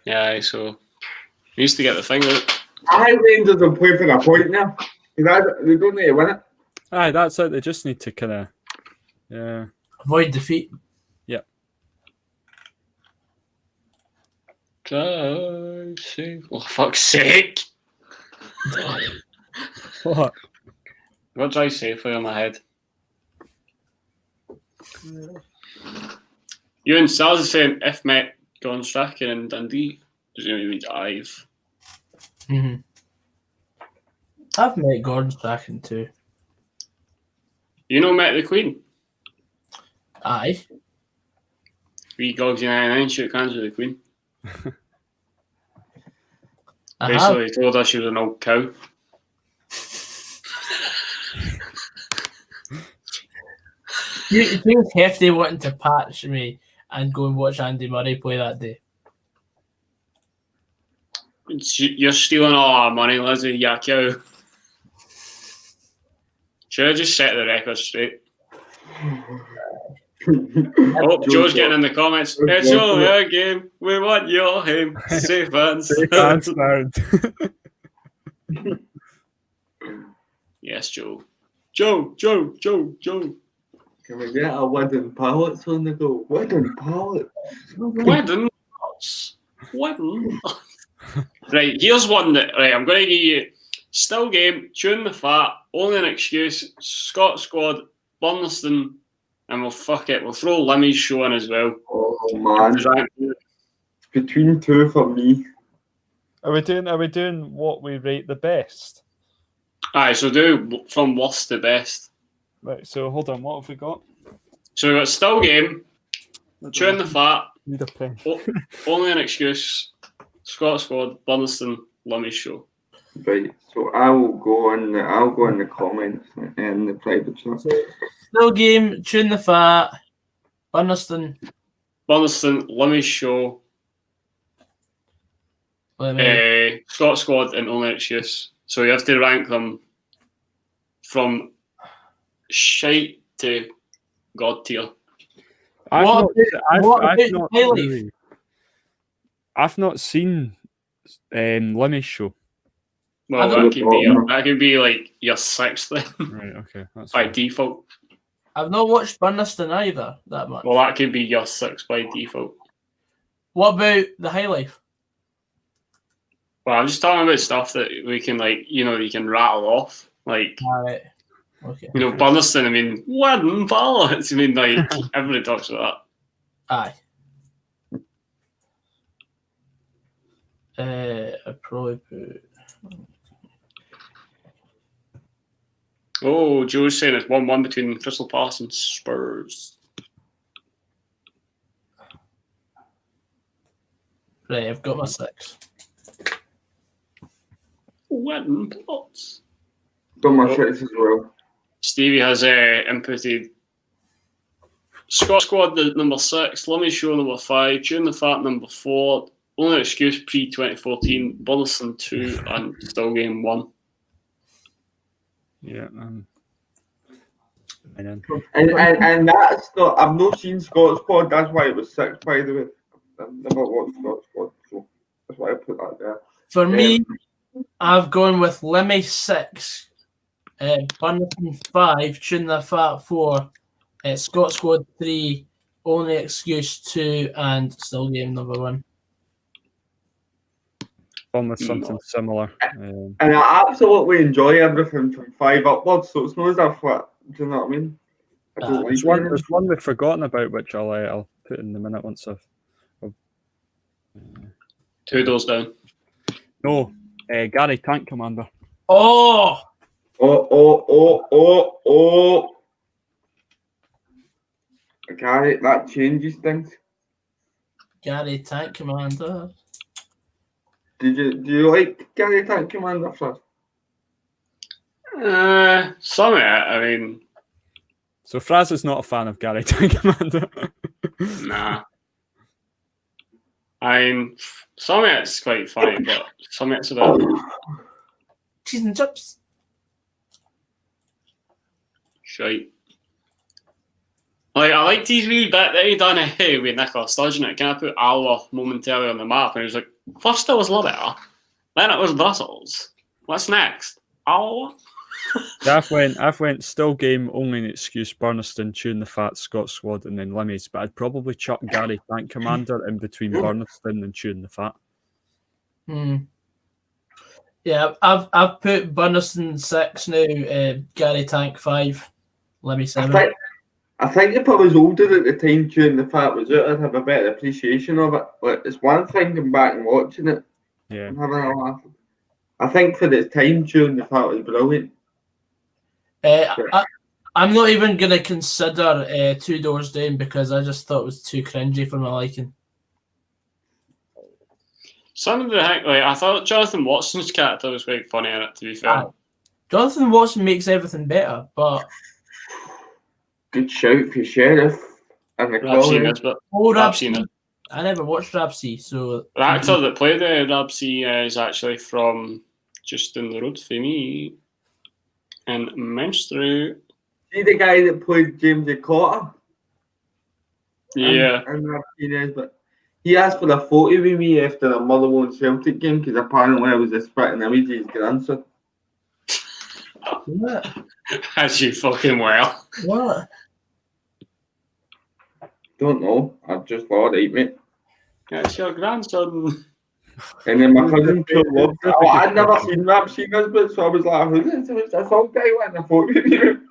Yeah, so he needs to get the thing out. Rangers will play for a point now. They don't need to win it. Aye, that's it. They just need to kind of, Avoid defeat. Yep. Drive safe. Oh, fuck's sake. What? I've got drive safely on my head. You and Sal's the same. If met Gordon Strachan and Dundee, presumably drive. Mm-hmm. I've met Gordon Strachan too. You know, met the Queen. Aye. We Gogsy 99 shook hands with the Queen. I Basically, have. he told her she was an old cow. You think Hefty wanting to patch me and go and watch Andy Murray play that day? You're stealing all our money, Lizzie, you cow. Should have just set the record straight. Oh, Joe's getting in the comments. It's only a game. We want your home. Safe and sound. Yes, Joe. Joe. Can we get a wooden pallets on the go? Wooden pallets. Wedding. Right, here's one that I'm going to give you. Still game, tune the fat, only an excuse, Scott squad, Burniston, and we'll throw Limmy's show in as well. Oh man. It's between two for me. Are we doing what we rate the best? Aye, so do from worst to best. Right, so hold on, what have we got? So we've got still game, tune the fat, Need a pen. only an excuse, Scott squad, Burniston, Limmy's show. Right, so I'll go in the comments and the private chat. Still game, tune the fat, Burniston, Limmy's show, Scott squad, and only excuse. So you have to rank them from shite to god tier. I've not seen Limmy's show. Well, that could be like your sixth then. Right, okay. That's by fine. default. I've not watched Burniston either that much. Well, that could be your sixth by default. What about the High Life? Well, I'm just talking about stuff that we can you can rattle off. Like, Alright. Okay. You know, Burniston, I mean, one ballots. I mean, like, everybody talks about Aye. I'd probably put. that. Oh, Joe's saying it's 1-1 between Crystal Palace and Spurs. Right, I've got my 6. One plots. Got my shits as well. Stevie has inputted Scott Squad the number 6, Lummy Show number 5, Tune the Fat number 4, Only Excuse pre 2014, Burniston 2, and Still Game 1. Yeah. And And that's not. I've not seen Scott's Pod. That's why it was 6. By the way, I've never watched Scott's Pod, so that's why I put that there. For me, I've gone with Lemmy 6, Burniston 5, Tune the Fat 4, Scott Squad 3, Only Excuse 2, and Still Game number 1. Gone with something similar. And I absolutely enjoy everything from 5 upwards. So it's not as if what. Do you know what I mean? I don't like There's one we've forgotten about, which I'll put in the minute once I've 2 doors down. No, Gary Tank Commander. Oh! Oh. Gary, that changes things. Gary Tank Commander. Do you like Gary Tank Commander first? Some of it, I mean, So Fraz is not a fan of Gary Tank Commander. nah. I mean, some of it's quite funny, but some of it's a bit Cheese and chips. shite. Like, I liked his wee bit that he done with Nicola Sturgeon. It kind of put Alloa momentarily on the map, and he was like, first it was Liverpool, then it was Brussels. What's next? Alloa? I've went Still Game, Only an Excuse, Burniston, Tune the Fat, Scott Squad, and then Limmies. But I'd probably chuck Gary Tank Commander in between Burniston and Tune the Fat. Yeah, I've put Burniston 6 now, Gary Tank 5, Lemmy 7. I think if I was older at the time during the Fat was out, I'd have a better appreciation of it. Like, it's one thing going back and watching it Yeah. and having a laugh. I think for the time during the Fat was brilliant. I'm not even going to consider 2 Doors Down because I just thought it was too cringy for my liking. Some of the I thought Jonathan Watson's character was quite funny in it, to be fair. Jonathan Watson makes everything better, but Good shout for Sheriff and the I've seen quality. this, but I've seen it. I never watched Rapsy, so The actor that played Rabsy is actually from just in the road for me in Minster. See the guy that played James Cotter? Yeah. But he asked for a photo with me after a Motherwell and Celtic game because apparently I was a spitting image of his grandson. what? As you fucking well. What? Don't know. I've just thought, right, mate. It's your grandson. And then my cousin pulled up. Oh, I'd never seen this, so I was like, who's this? This old guy wanting a photo with you.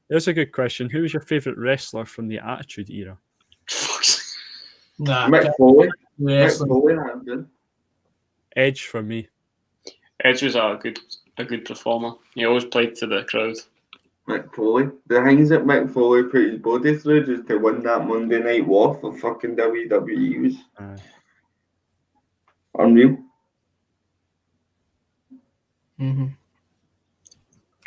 Here's a good question. Who was your favourite wrestler from the Attitude Era? Nah, Mick Foley. Mick wrestling. Foley, that's good. Edge for me. Edge was a good performer. He always played to the crowd. Mick Foley. The things that Mick Foley put his body through just to win that Monday Night War for fucking WWE was unreal. Mm-hmm.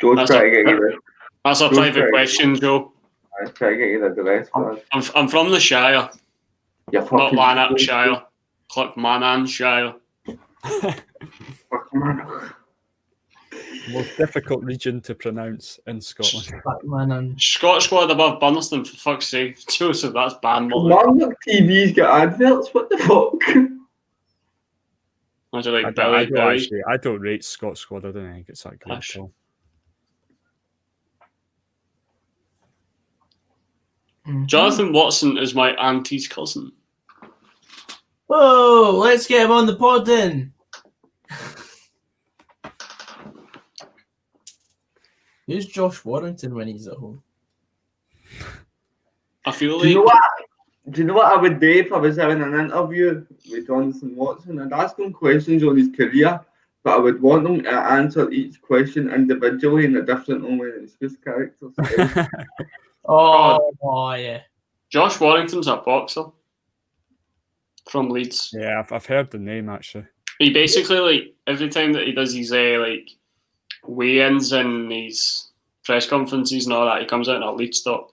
Joe's trying to get you That's a private question, Joe. I try to get you the address. I'm from the Shire, You're not fucking Lanarkshire, Clackmannanshire. Fuck, man. Most difficult region to pronounce in Scotland. Batman and Scott Squad above Burniston, for fuck's sake. Joseph, that's banned. Kilmarnock TV's got adverts. What the fuck? I don't like Billy. I don't rate Scott Squad. I don't think it's that good Gosh. at all. Jonathan Watson is my auntie's cousin. whoa, let's get him on the pod then. Who's Josh Warrington when he's at home? I feel Do you know like what? Do you know what I would do if I was having an interview with Jonathan Watson? I'd ask him questions on his career, but I would want him to answer each question individually in a different way. It's just character study. Oh, yeah. Josh Warrington's a boxer from Leeds. Yeah, I've heard the name actually. He basically, like, every time that he does his like weigh-ins and his press conferences and all that, he comes out in a Leeds top.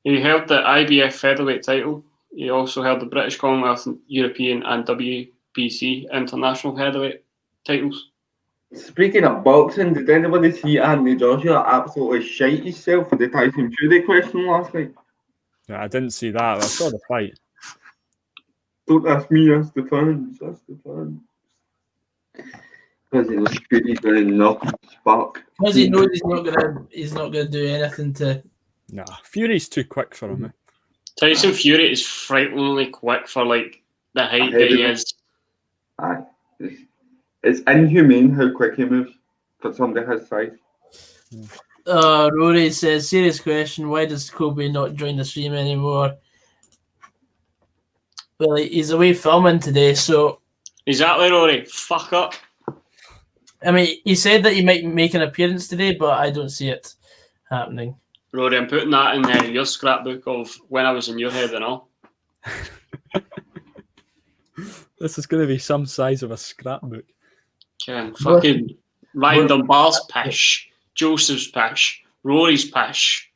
He held the IBF featherweight title. He also held the British, Commonwealth, European and WBC international heavyweight titles. Speaking of boxing, did anybody see Anthony Joshua absolutely shite himself for the Tyson Fury question last night? Yeah, I didn't see that. I saw the fight. Don't ask me, ask the fans. Ask the fans. Because he knows Fury's going to knock him spark. Because he knows he's not gonna do anything to. Nah, Fury's too quick for him. Tyson Fury is frighteningly quick for like the height that he is. Aye. It's inhumane how quick he moves for somebody his size. Rory says, serious question, why does Kobe not join the stream anymore? Well, he's away filming today, so... Exactly, Rory. Fuck up. I mean, he said that he might make an appearance today, but I don't see it happening. Rory, I'm putting that in your scrapbook of when I was in your head and all. This is going to be some size of a scrapbook. Ken, fucking Ryan Dunbar's pish, Joseph's pish, Rory's pish.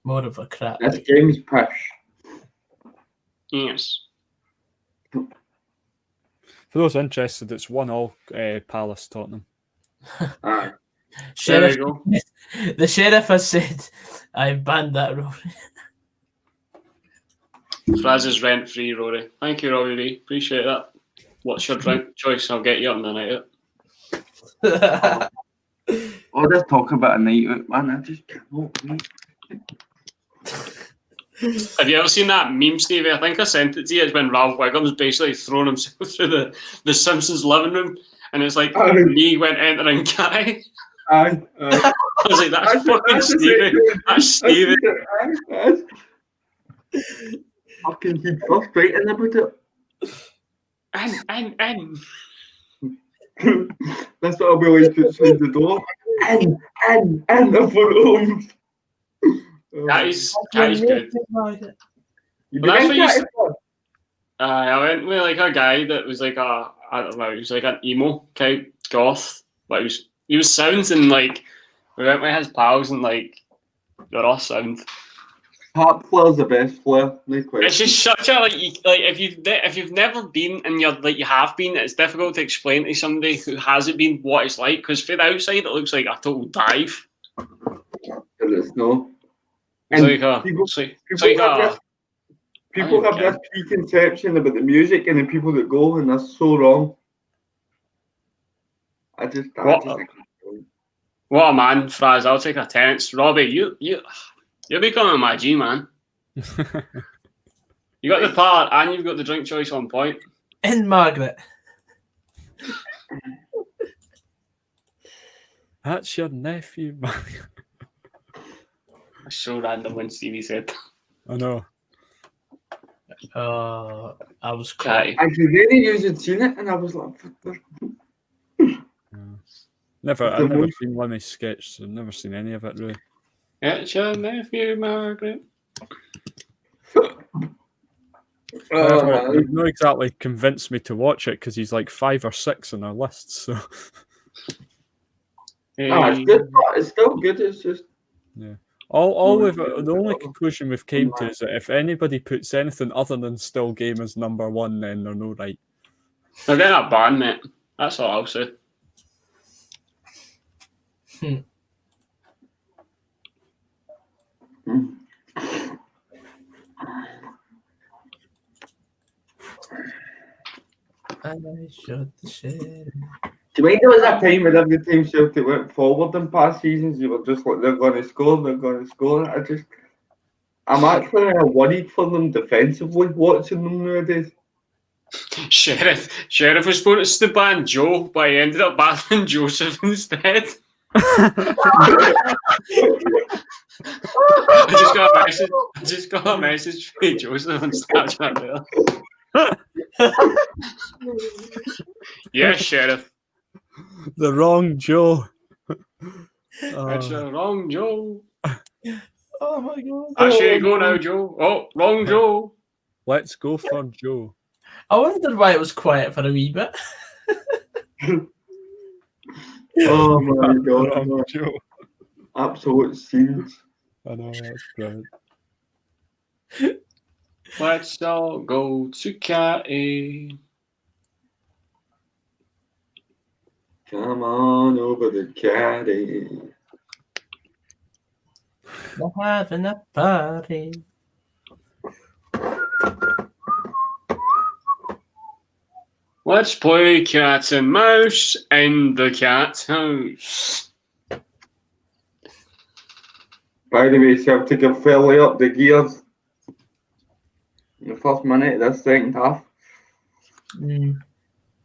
More of a crap. That's James Pish. Yes. For those interested, it's 1-1 Palace Tottenham. Aye. Sheriff, There we go. the sheriff has said, I've banned that, Rory. Fraz is rent free, Rory. Thank you, Rory. Appreciate that. What's your drink choice? I'll get you on the night out. All this talk about a night out, man, I just cannot wait. Have you ever seen that meme, Stevie? I think I sent it to you. It's when Ralph Wiggum's basically thrown himself through the Simpsons living room, and it's like me went entering Guy. Aye. I was like, that's fucking Stevie. That's Stevie. Fucking he's frustrating about it. And. That's what I'll be like outside the door. And the home. That is good. You But that's what you said. said. I went with like a guy that was like I don't know, he was like an emo type goth, but he was sounding like we went with his pals and like they're all sound. Pop Flair's the best Flair, no question. It's just such a like if you've never been and you're like you have been, it's difficult to explain to somebody who hasn't been what it's like because from the outside it looks like a total dive. It's no. It's And like a people have this preconception about the music and the people that go, and that's so wrong. I just think what a man, Fraz. I'll take attendance. Robbie, you're becoming my G, man. You got the part and you've got the drink choice on point. And Margaret. That's your nephew, man. That's so random when Stevie said. I know. I was crying. Actually, really, you had seen it, and I was like, I've never seen Lemmy's sketch, so I've never seen any of it really. It's your nephew, Margaret. You've not exactly convinced me to watch it because he's like 5 or 6 on our list. So it's good. It's still good. It's just the only conclusion we've came to is that if anybody puts anything other than Still Game as number 1, then they're no right. They're getting a ban, mate. That's all I'll say. I shot the shit. Do you mind there was a time when every time Celtic went forward in past seasons, you were just like, they're going to score. I'm actually worried for them defensively watching them nowadays. Sheriff was supposed to ban Joe, but he ended up banning Joseph instead. I just got a message from Joseph on Snapchat there. Yes, Sheriff. The wrong Joe. That's the wrong Joe. Oh my god. Actually, go now, Joe. Oh, wrong Joe. Let's go for Joe. I wondered why it was quiet for a wee bit. Oh my god. Wrong Joe. Absolute scenes. I know, that's brilliant. Let's all go to Catty. Come on over the caddy. We're having a party. Let's play cat and mouse in the cat's house. By the way, Celtic have fairly up the gears in the first minute of this second half. Mm.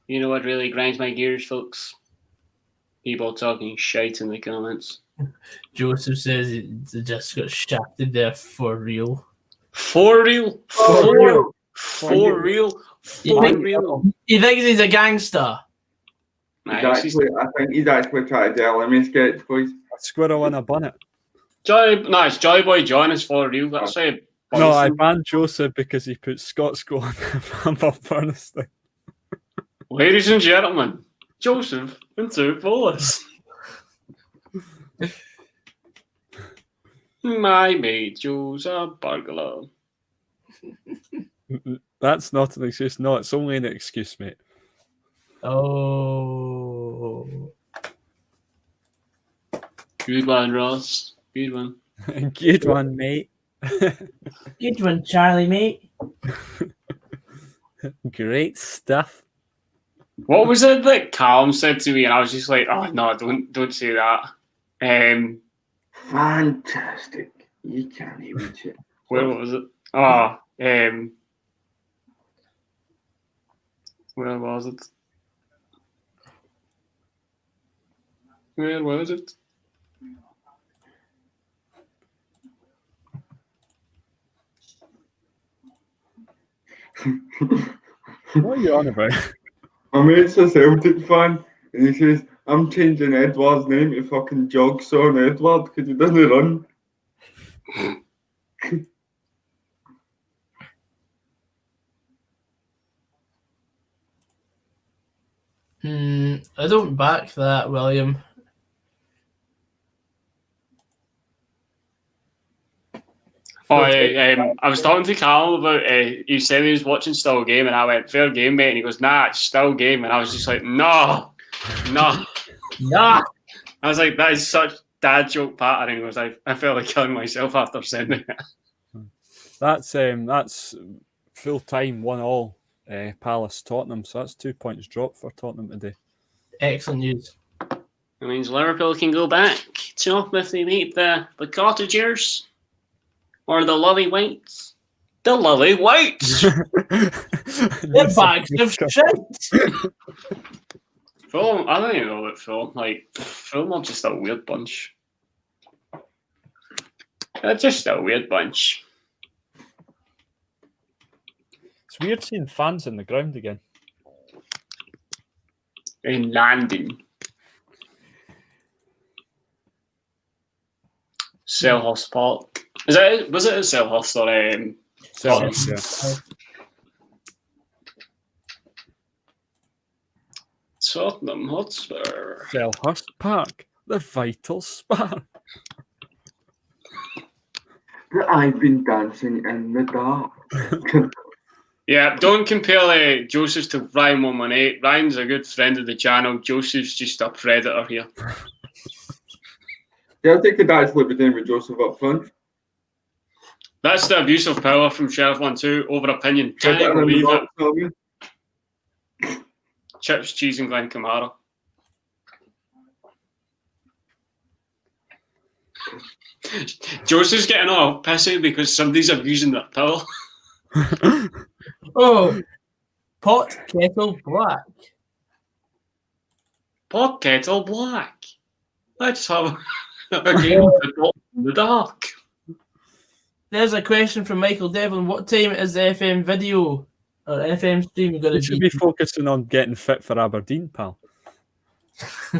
You know what really grinds my gears, folks? People talking shite in the comments. Joseph says they just got shafted there for real. For real? For real. For real? You For think- real? He thinks he's a gangster. I think he's actually trying to tell me sketch, boys. A squirrel in a bonnet. It's Joy Boy John is for real. That's a No, I banned Joseph because he put Scots Go on above Bernstein. Ladies and gentlemen, Joseph into Polish. My mate Joe's a burglar. That's not an excuse. No, it's only an excuse, mate. Oh. Good one, Ross. Good one. Good one, mate. Good one, Charlie, mate. Great stuff. What was it that Callum said to me, and I was just like, "Oh no, don't say that." Fantastic. You can't even check. Where was it? Oh, where was it? Where was it? What are you on about? My mate's a Celtic fan, and he says, I'm changing Edward's name to fucking Jogson Edward because he doesn't run. I don't back that, William. Oh, yeah, I was talking to Callum about he said he was watching Still Game, and I went, fair game, mate. And he goes, nah, it's Still Game. And I was just like, no. Nah. I was like, that is such dad joke pattern. And he was like, I felt like killing myself after sending it. That's full time 1-1 Palace Tottenham. So that's 2 points dropped for Tottenham today. Excellent news. That means Liverpool can go back to up if they beat the Cottagers or the Lily Whites. The Lily Whites! They're bags of shit. Fulham, I don't even know about Fulham. Like, Fulham are just a weird bunch. They're just a weird bunch. It's weird seeing fans in the ground again. In London. Selhurst Park. Was it at Selhurst or Selhurst, yeah. Tottenham Hotspur. Selhurst Park, the vital spark. I've been dancing in the dark. Yeah, don't compare Joseph's to Ryan 118. Ryan's a good friend of the channel. Joseph's just a predator here. Celtic could actually be doing with Joseph up front. That's the abuse of power from Sheriff 1-2 over opinion. Can't you believe it? Chips, cheese, and Glen Kamara. Joseph's getting all pissy because somebody's abusing their power. Oh, Pot, kettle, black. Pot, kettle, black. Let's have a game of the dot in the dark. There's a question from Michael Devlin. What time is the FM video or FM stream going You to should be? be focusing on getting fit for Aberdeen, pal.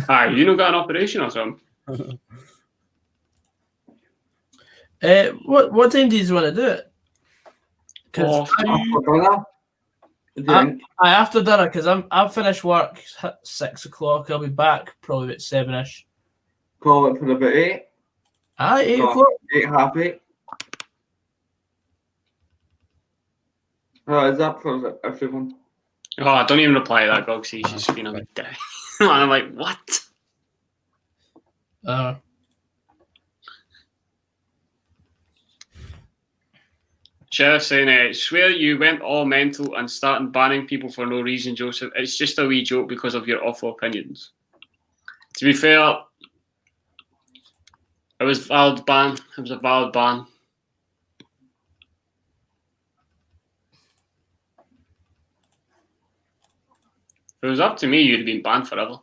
Aye, you not got an operation or something? What time do you want to do it? Because after dinner, because I've finished work at 6 o'clock. I'll be back probably about 7ish. Call it for about 8. Aye, 8 o'clock. 8, half 8. Is that for everyone? Oh, I don't even reply to that girl. She's just been a bit dick. And I'm like, what? Sheriff saying, swear you went all mental and started banning people for no reason, Joseph. It's just a wee joke because of your awful opinions. To be fair, it was valid ban. It was a valid ban. If it was up to me, you'd have been banned forever.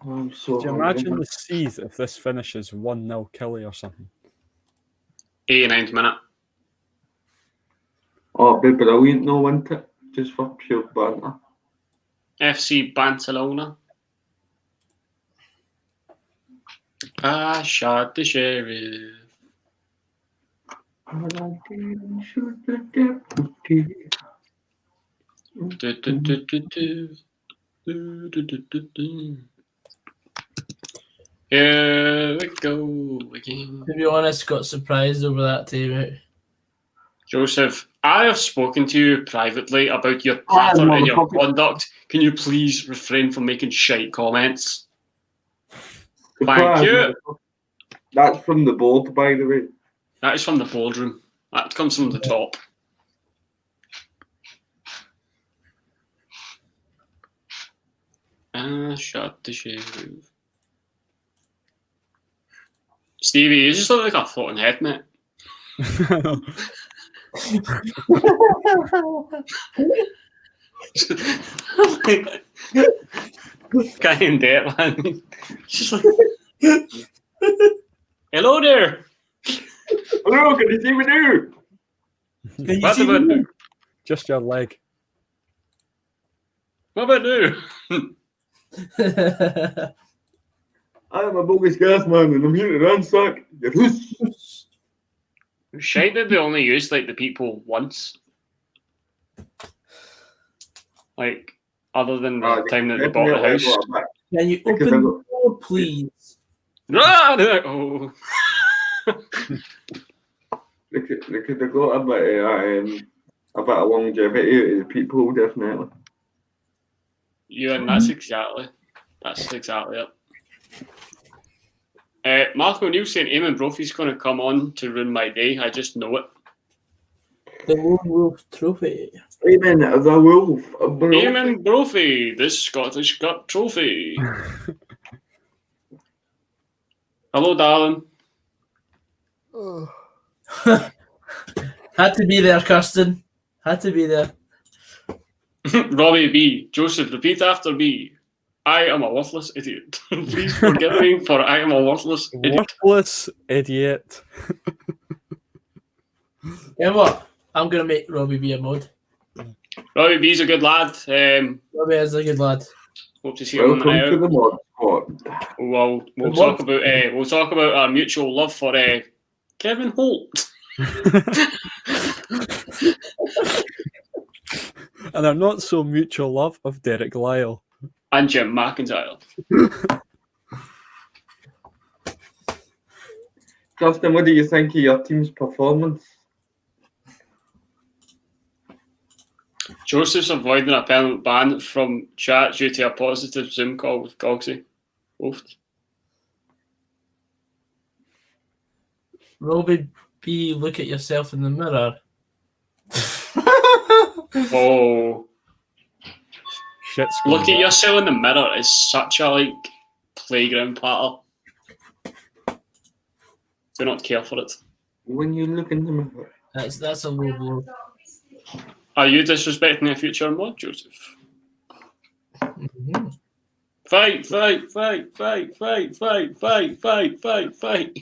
I'm so Do you imagine the seas if this finishes 1-0 Killie or something? 89th minute. Oh, it'd be brilliant, no, wouldn't it? Just for pure banter. FC Barcelona. I shot the sheriff. Here we go again. To be honest, got surprised over that team. Joseph, I have spoken to you privately about your pattern and your conduct. Can you please refrain from making shite comments? Thank you. That's from the board, by the way. That is from the boardroom. That comes from the top. Shot the sheriff. Stevie, you just look like a floating head, mate. Can't even do it, man. Just like, hello there. Hello, can you see me now? What about now? Just your leg. What about now? I am a bogus gas man and I'm here to ransack your house. Shite that they only used like the people once. Like, other than the time that they bought the house. Can you open the door, please? Oh. They could have got a bit of longevity out of the people, definitely. Yeah, and that's exactly it. Marco Neil saying Eamon Brophy's going to come on to ruin my day. I just know it. The Lone Wolf Trophy. Eamon the Wolf. Eamon Brophy, the Scottish Cup Trophy. Hello, darling. Had to be there, Kirsten. Had to be there. Robbie B. Joseph, repeat after me. I am a worthless idiot. Please forgive me, for I am a worthless idiot. Worthless idiot. You know what? I'm going to make Robbie be a mod. Robbie B's a good lad. Robbie is a good lad. Hope to see him on the Welcome to the mod squad. We'll talk about our mutual love for Kevin Holt. And our not so mutual love of Derek Lyle. And Jim McIntyre. Justin, what do you think of your team's performance? Joseph's avoiding a permanent ban from chat due to a positive Zoom call with Gogsy. Oofed. Robbie B, look at yourself in the mirror. Oh. Shit's Look at yourself in the mirror is such a playground patter. Do not care for it. When you look into me, That's a low blow. Are you disrespecting a future mod, Joseph? Mhm. Fight, fight, fight, fight, fight, fight, fight, fight, fight, fight.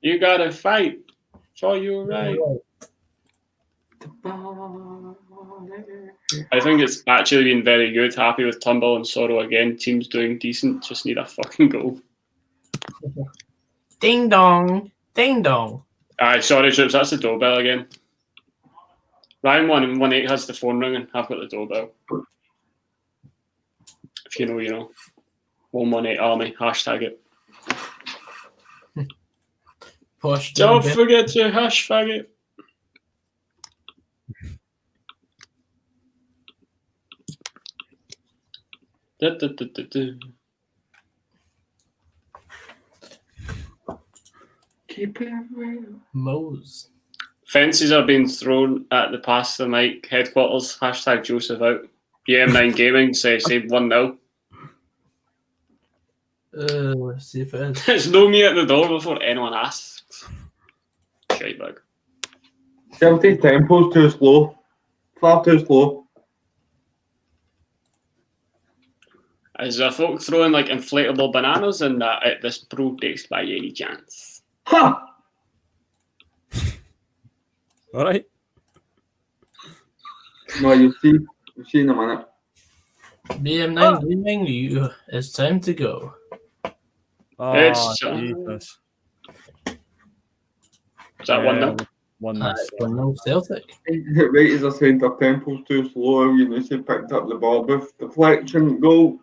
You gotta fight for your right. I think it's actually been very good. Happy with Tumble and Sorrow again. Team's doing decent. Just need a fucking goal. Ding dong, ding dong. Aye, sorry, Troops. That's the doorbell again. Ryan 118 has the phone ringing. I've got the doorbell. If you know, you know. 118 Army. Hashtag it. Posh. Don't forget to hashtag it. keep it real. Mose. Fences are being thrown at the Pass the Mic headquarters. Hashtag Joseph out. UM9 Gaming say 1-0. Let's see if it is. There's no me at the door before anyone asks. Shitebag. Celtic tempo's too slow. Far too slow. Is there folk throwing like inflatable bananas in that at this brew place by any chance? Ha! All right. No, you'll see. You'll see in a minute. BM9 Gaming, you. It's time to go. Oh, It's Jesus. Is that 1-0? 1-0. From no Celtic. Right as I said, their tempo's too slow. You know, she picked up the ball with deflection, goal.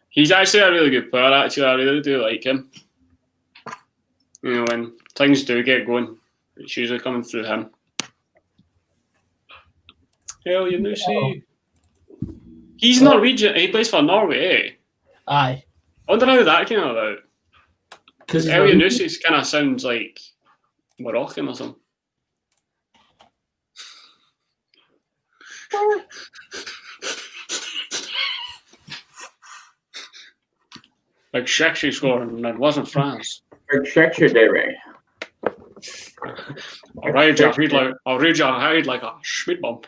He's actually a really good player, actually. I really do like him. You know, when things do get going, it's usually coming through him. Hell, you know, see. He's Norwegian. He plays for Norway, eh? Aye. I wonder how that came about. Because El Yunusi kind of sounds like Moroccan or something. Like sexy scoring, and it wasn't France. Big sexy Derry. I'll read your head like a speed bump.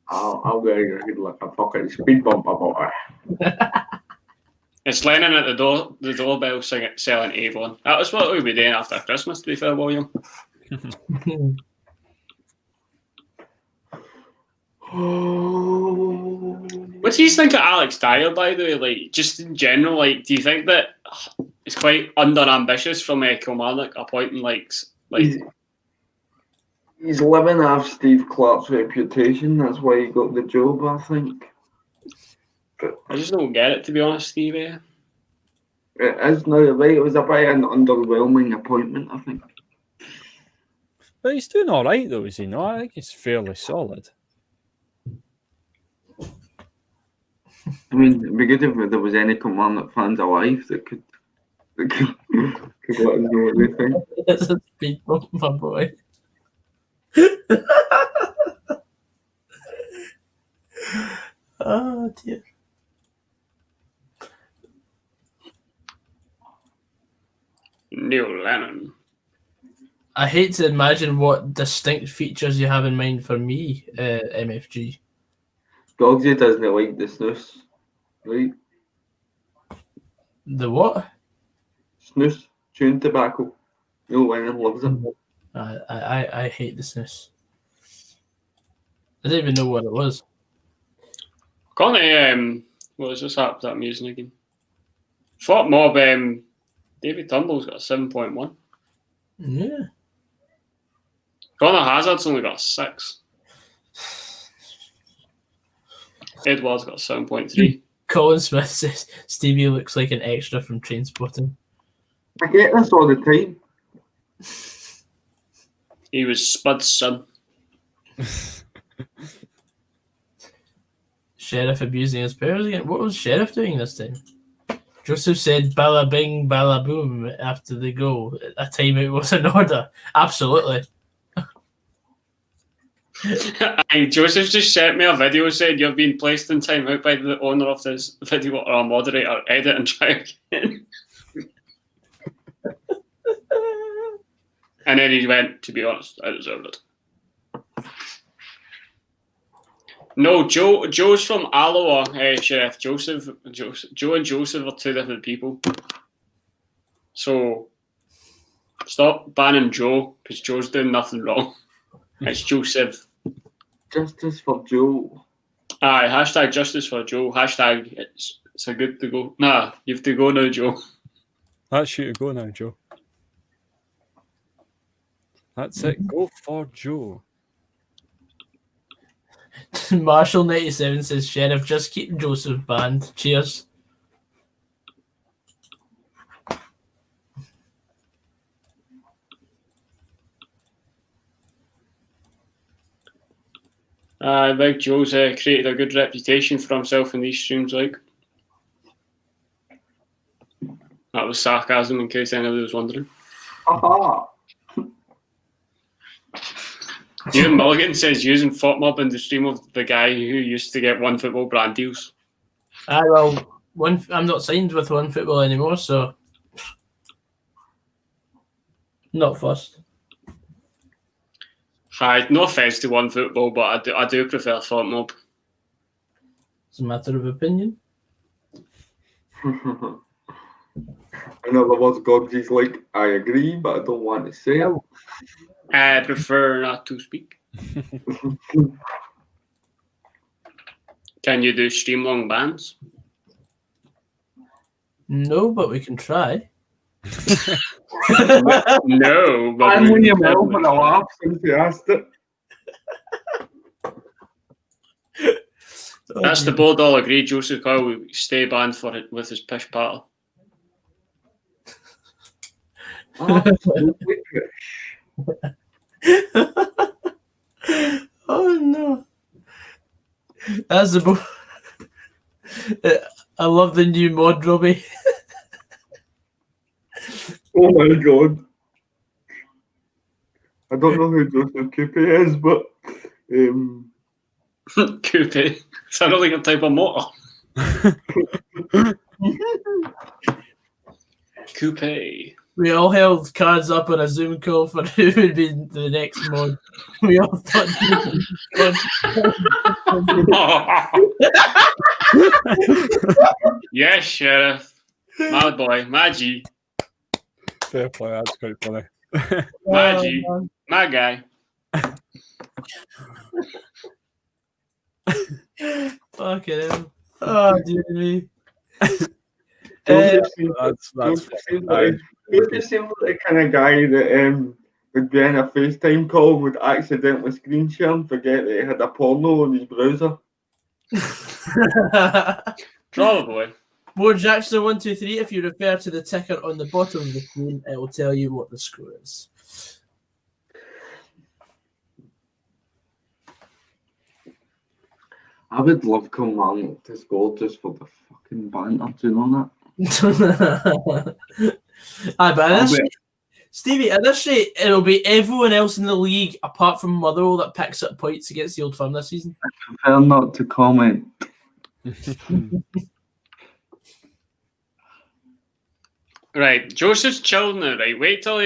I'll get your head like a fucking speed bump about it. It's Lennon at the doorbell selling Avon. That was what we'll be doing after Christmas, to be fair, William. What do you think of Alex Dyer, by the way? Like, just in general, like, do you think that it's quite under-ambitious from Kilmarnock appointing, like He's living off Steve Clark's reputation. That's why he got the job, I think. But I just don't get it, to be honest, Steve. it is now, right? It was a bit an underwhelming appointment, I think. But he's doing all right, though, is he not? I think he's fairly solid. I mean, it'd be good if there was any Kilmarnock fans alive that could let us know what they think. It's a speed bump, my boy. Oh dear. Neil Lennon. I hate to imagine what distinct features you have in mind for me, MFG. Dogsy doesn't like the snus, right? The what? Snus, chewing tobacco. Neil Lennon loves it. I hate the snus. I didn't even know what it was. What was this app that I'm using again? Fort Mob, David Turnbull's got a 7.1. Yeah. Connor Hazard's only got a 6. Edward's got a 7.3. Colin Smith says Stevie looks like an extra from Trainspotting. I get this all the time. He was Spud's son. Sheriff abusing his powers again. What was Sheriff doing this time? Joseph said balla bing, balla boom after the goal. A timeout was in order. Absolutely. Joseph just sent me a video saying you've been placed in timeout by the owner of this video or a moderator. Edit and try again. And then he went, to be honest, I deserved it. No, Joe's from Alloa, Sheriff. Joe and Joseph are two different people. So stop banning Joe, because Joe's doing nothing wrong. It's Joseph. Justice for Joe. Aye, hashtag justice for Joe. Hashtag it's a good to go. Nah, you have to go now, Joe. That's you to go now, Joe. That's it. Go for Joe. Marshall97 says, Sheriff, just keep Joseph banned. Cheers. Big Joe's created a good reputation for himself in these streams, like. That was sarcasm, in case anybody was wondering. Aha! Ewan Mulligan says using FOTMob in the stream of the guy who used to get One Football brand deals. Well, I'm not signed with One Football anymore, so not fussed. Hi, no offence to One Football, but I do prefer FOTMob. It's a matter of opinion. In other words, Godsy's like, I agree, but I don't want to say it. I prefer not to speak. Can you do stream long bans? No, but we can try. No, but I'm winning well for a laugh since you asked it. That's the board all agree. Joseph Coyle will stay banned for it with his pish paddle. Absolutely. Oh no. That's the I love the new mod, Robbie. Oh my god. I don't know who Joseph Coupe is, but Coupe. Is that like a type of motor? Coupe. We all held cards up on a Zoom call for who would be the next mod. We all thought Yes, Sheriff. My boy, my G. Fair play, that's quite funny. My G. My guy. Fucking hell. Oh, dear me. Joseph seems That's like the kind of guy that would be in a FaceTime call, would accidentally screen share and forget that he had a porno on his browser. Probably. More Jackson 123. If you refer to the ticker on the bottom of the screen, it will tell you what the score is. I would love Kilmarnock to score just for the fucking banter, do you know that? Aye, but at this rate, Stevie, at this rate, it'll be everyone else in the league apart from Motherwell that picks up points against the Old Firm this season. I prefer not to comment. Right, Joseph's chilling now, right? Wait till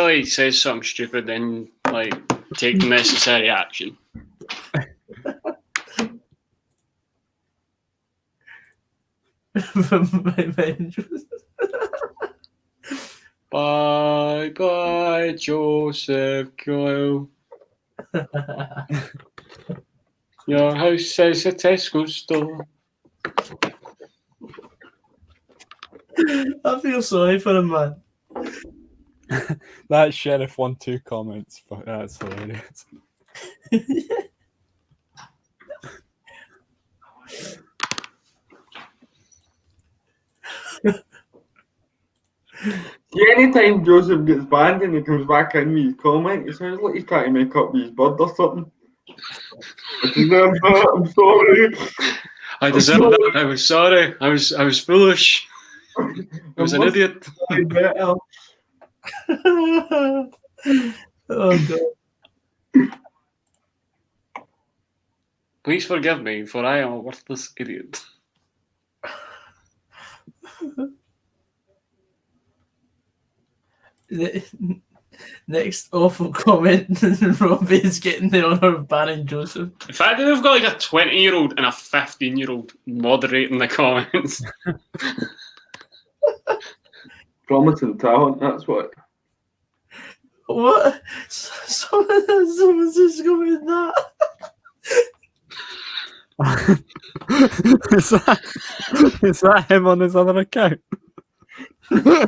he says something stupid, then like take necessary action. Bye bye, Joseph Coyle. Your house is a Tesco store. I feel sorry for him, man. That Sheriff 1-2 comments, but that's hilarious. See, anytime Joseph gets banned and he comes back in with his comment, it sounds like he's trying to make up with his bird or something. I deserve that, I'm sorry. I deserve that. I was sorry. I was foolish. I was an idiot. Better. Oh god. Please forgive me, for I am a worthless idiot. Next awful comment. Robbie's getting the honour of banning Joseph. In fact, we've got like a 20-year-old and a 15-year-old moderating the comments. Promising talent, that's what. What? Someone's just going with that. is that him on his other account? Wait,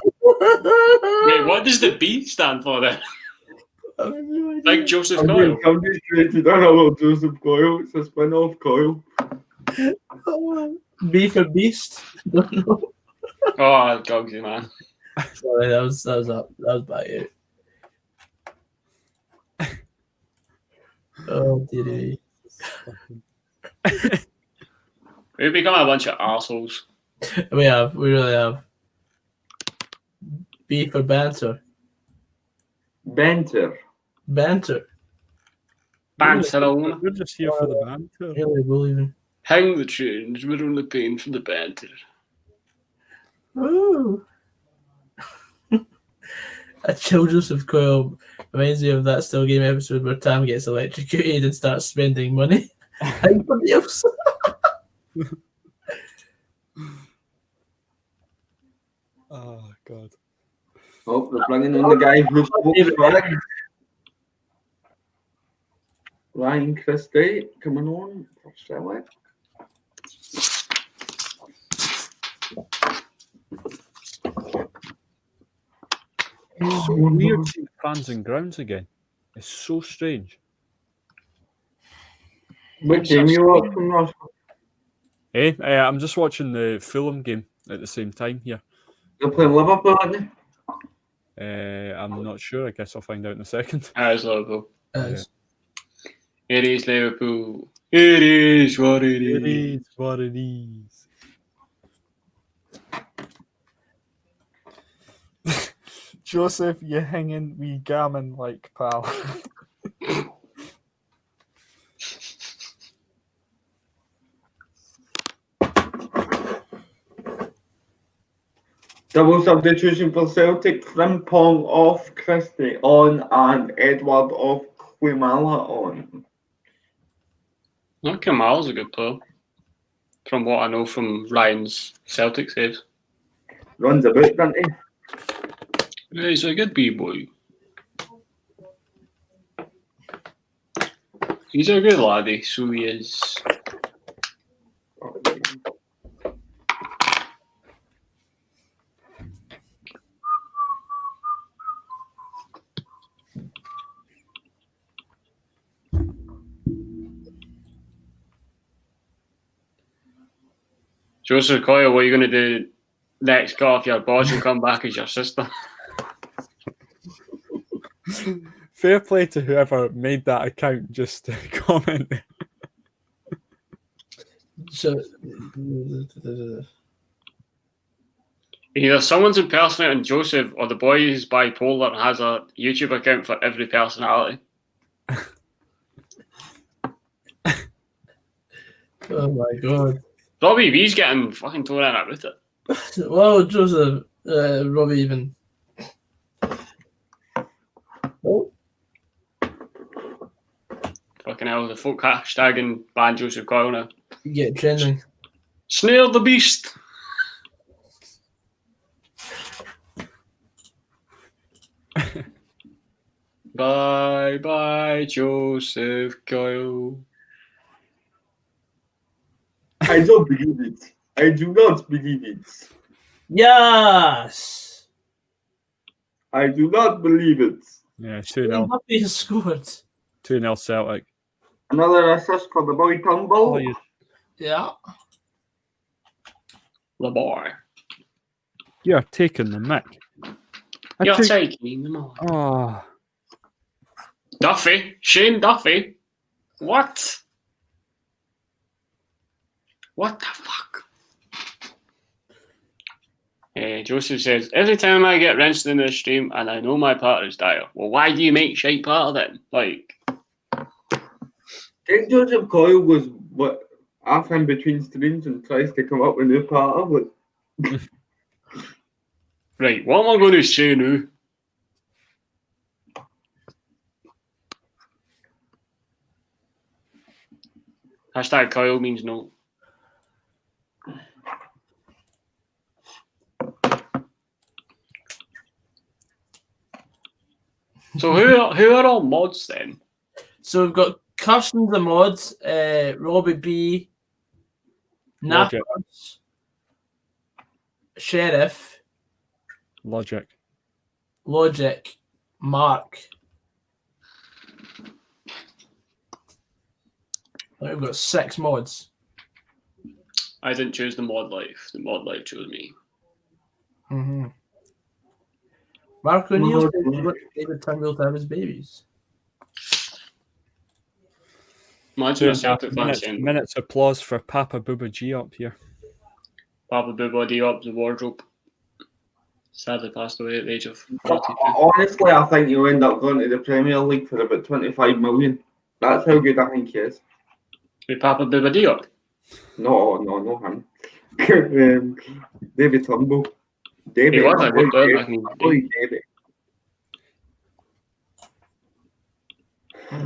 what does the B stand for then? I have no idea. Like Joseph Coyle. Somebody's created another Joseph Coyle. It's a spin-off Coyle. B for Beast. Don't know. Oh, Gogsy, man. Sorry, that was by you. Oh dearie. We've become a bunch of arseholes. We really have. B for banter. Banter. Banter. Banterona. We're just here for the banter. Really believing. Hang the tunes, we're only paying for the banter. Ooh. A chill Joseph Coyle reminds me of that Still Game episode where Tam gets electrocuted and starts spending money. Anybody else? Oh God. Oh, they're bringing in the guy who's Volkswagen. Ryan Christie coming on for Celtic. It's so weird seeing fans and grounds again. It's so strange. What game you watching, Ross? I'm just watching the Fulham game at the same time here. They're playing Liverpool, aren't they? I'm not sure. I guess I'll find out in a second. It's Liverpool. Yes. It is Liverpool. It is what it is. It is what it is. Joseph, you hanging wee gammon like pal. Double substitution for Celtic. Frimpong off, Christie on, and Edward off, Quimala on. No, Kamal's a good player. From what I know from Ryan's Celtic saves. Runs about, doesn't he? Yeah, he's a good B-boy. He's a good laddie, so he is. Joseph Coyle, what are you going to do next? Cut off your boss and come back as your sister? Fair play to whoever made that account just to comment. So, Either someone's impersonating Joseph or the boy who's bipolar and has a YouTube account for every personality. oh my god. Robbie V's getting fucking thrown in it with it. Well, Joseph, Robbie even. Oh. Fucking hell, the folk hashtagging ban Joseph Coyle now. Get trending. Snare the beast. Bye bye, Joseph Coyle. I don't believe it. I do not believe it. Yes! I do not believe it. Yeah, 2-0. Mbappe has scored. 2-0 Celtic. Another assist for the boy Turnbull. Yeah. The boy. You're taking the mic. You're taking them on. Oh. Duffy? Shane Duffy? What? What the fuck? Joseph says, every time I get rinsed in the stream and I know my partner's dire. Well, why do you make shite part of it? Like, I think Joseph Coyle goes half in between streams and tries to come up with new part of it. Right, what am I going to say now? Hashtag Kyle means no. So who are all mods then? So we've got Kirsten the mods, Robbie B, Logic. Nappers, Sheriff, Logic. Logic, Mark. I think we've got 6 mods. I didn't choose the mod life. The mod life chose me. Mm-hmm. Mark O'Neill says he wants David Turnbull to have his babies. Imagine a Celtic fan saying, Minutes applause for Papa Booba G up here. Papa Booba up the wardrobe. Sadly passed away at the age of 42. Honestly, I think you'll end up going to the Premier League for about 25 million. That's how good I think he is. With Papa Booba up? No, him. David Turnbull. David. He was a good player back in the day. David.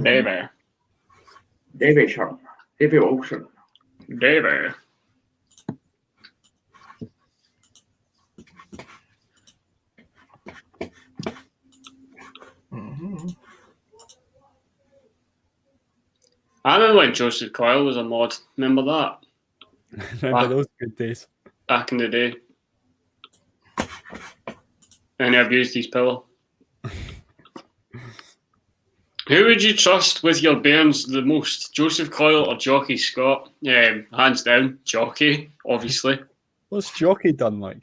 David. David Sharp. David Olsen. David. Mm-hmm. I remember when Joseph Coyle was a mod. Remember that? Remember those good days? Back in the day. And he abused his pillow. Who would you trust with your bairns the most? Joseph Coyle or Jockey Scott? Hands down, Jockey, obviously. What's Jockey done like?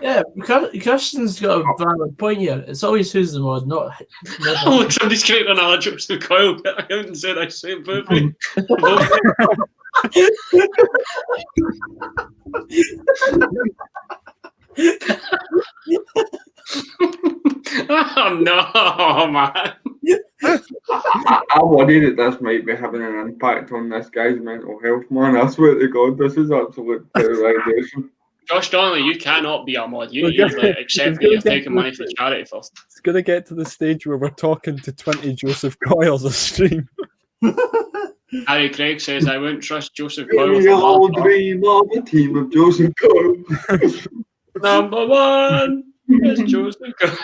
Yeah, Kirsten's got a valid point here. It's always who's the mod, not. Look, somebody's creating another Joseph Coyle. I haven't said I say it perfectly. Oh no, man. I worry that this might be having an impact on this guy's mental health, man. I swear to God, this is absolute terrorisation. Josh Donnelly, you cannot be a mod. You need to accept that you're taking money for charity first. It's going to get to the stage where we're talking to 20 Joseph Coyles a stream. Harry Craig says, I wouldn't trust Joseph We Coyle. all dream of a team of Joseph Coyle. Number one is Joseph Coyle.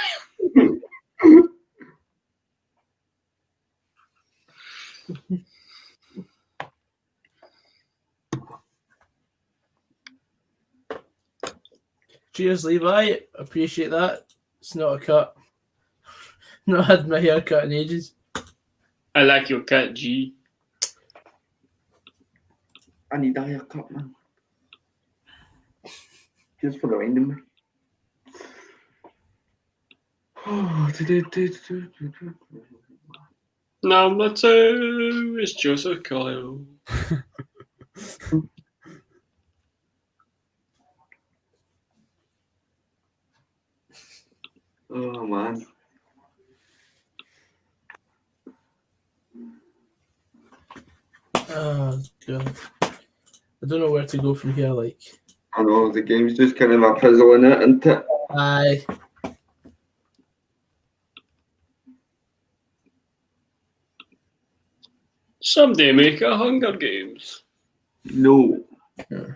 Cheers, Levi. Appreciate that. It's not a cut. Not had my hair cut in ages. I like your cut, G. I need a haircut, man. Just for the random. Number two is Joseph Coyle. Oh, man. Oh, God. I don't know where to go from here, like. I know, the game's just kind of a puzzle in it, isn't it? Aye. Someday make a Hunger Games. No. Yeah.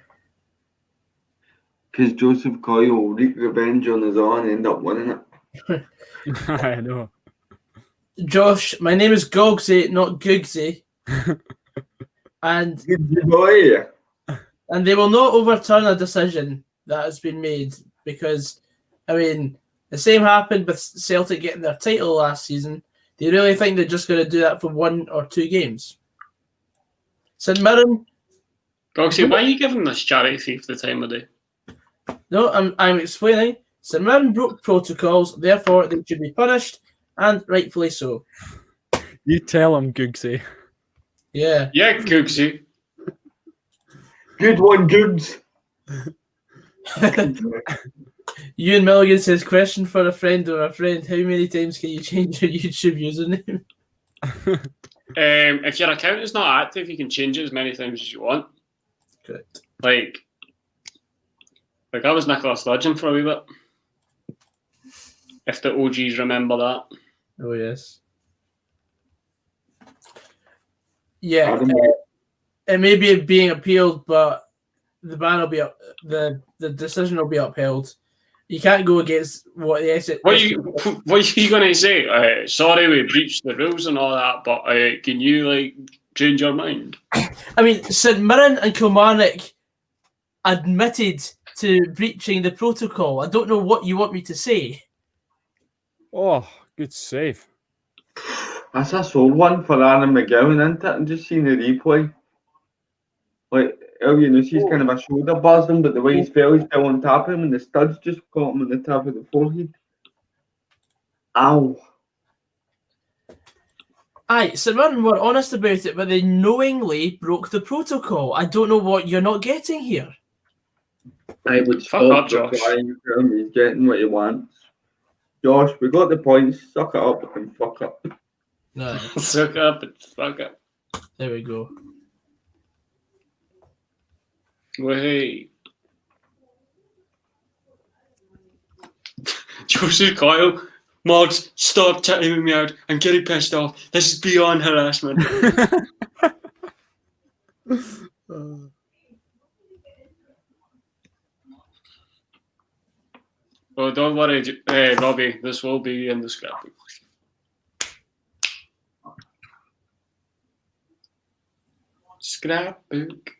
Because Joseph Coyle will wreak revenge on his own and end up winning it. I know. Josh, my name is Gogsy, not Googsy. And Good boy. and they will not overturn a decision that has been made because, I mean, the same happened with Celtic getting their title last season. Do you really think they're just going to do that for 1 or 2 games? St Mirren? Gogsy, why are you giving this charity thief the time of day? No, I'm explaining. St Mirren broke protocols, therefore they should be punished, and rightfully so. You tell him, Googsy. Yeah. Yeah, Gogsy. Good one, Googs. Ewan Milligan says, question for a friend or a friend, how many times can you change your YouTube username? If your account is not active, you can change it as many times as you want. Correct. Like I was Nicholas Sturgeon for a wee bit. if the OGs remember that. Oh yes. Yeah, Adam, it may be being appealed, but the ban will be up. The decision will be upheld. You can't go against what the What are you going to say? Sorry, we breached the rules and all that, but can you like change your mind? I mean, St Mirren and Kilmarnock admitted to breaching the protocol. I don't know what you want me to say. Oh, good save. that's a sore one for Anna McGowan, isn't it? And just seeing the replay. Like, she's kind of a shoulder buzzing, but the way he's fell on top of him, and the studs just caught him on the top of the forehead. Ow. Aye, St Mirren were honest about it, but they knowingly broke the protocol. I don't know what you're not getting here. I would Fuck stop up, Josh. replying to him. He's getting what he wants. Josh, we got the points. Suck it up and fuck up. No, Suck up and fuck up. there we go. Wait. Joseph Kyle, Mods, stop chatting me out. I'm getting pissed off. This is beyond harassment. Oh, don't worry, Robbie. This will be in the scrapbook. Scrapbook.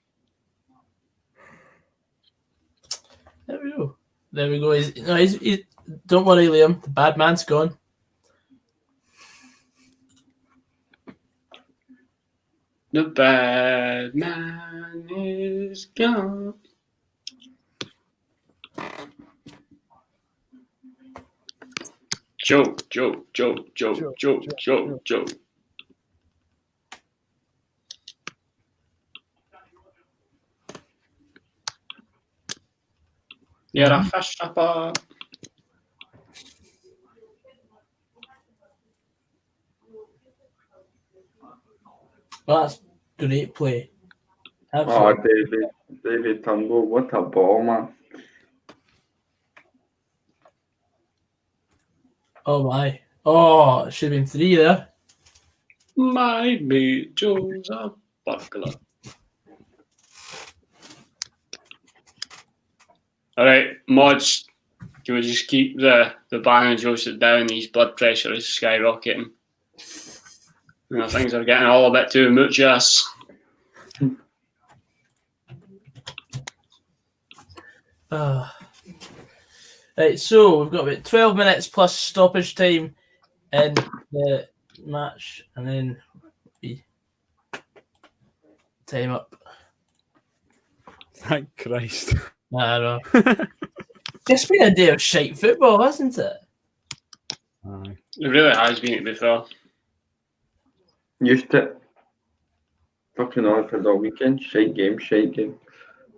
There we go. There we go. He's don't worry, Liam. The bad man's gone. The bad man is gone. Joe. You're a fish shopper. Well, that's great play. Oh, Absolutely. David Turnbull, what a ball, man. Oh my. Oh, it should have been 3 there. My mate Joe's a buckler. Alright, Mods, can we just keep the ban on Joseph down? His blood pressure is skyrocketing. Things are getting all a bit too much. Right, so we've got about 12 minutes plus stoppage time in the match, and then we time up. Thank Christ. I don't know. Just been a day of shite football, hasn't it? Aye. It really has been, to be fair. Used to fucking on for the weekend. Shite game.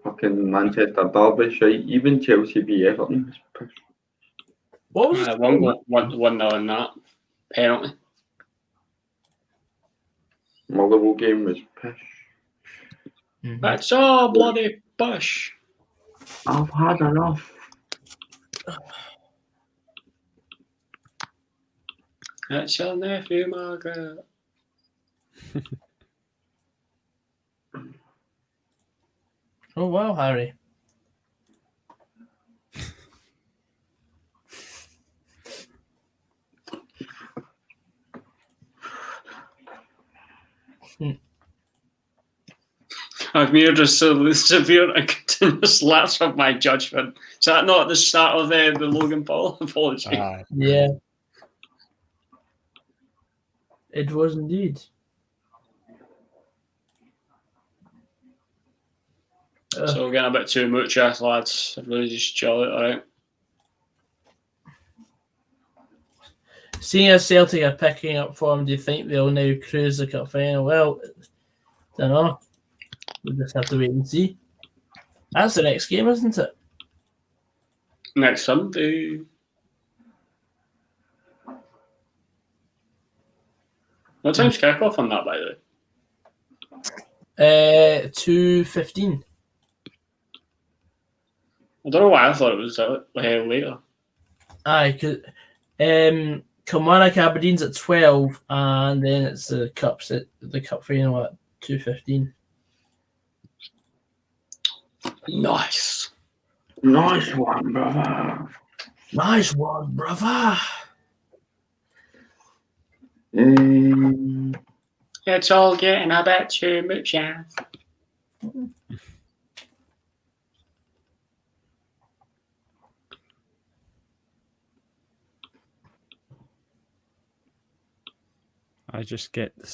Fucking Manchester Derby, shite. Even Chelsea v Everton. What was it? 1-0 in that. Penalty. Motherwell game was pish. That's all bloody bush. I've had enough. That's your nephew, Margaret. Oh wow, Harry. I've made a severe and continuous lapse of my judgment. Is that not the start of the Logan Paul apology? Aye. Yeah. It was indeed. So we're getting a bit too much, lads. Everybody just chill it, alright? Seeing as Celtic are picking up form, do you think they'll now cruise the cup final? Well, don't know. We'll just have to wait and see. That's the next game, isn't it? Next Sunday. What time's kick-off on that, by the way? 2:15. I don't know why I thought it was later. Aye, cause Kilmarnock Aberdeen's at 12, and then it's the cup final at 2:15. Nice. Nice one, brother. Nice one, brother. It's all getting a bit too much, yeah. I just get the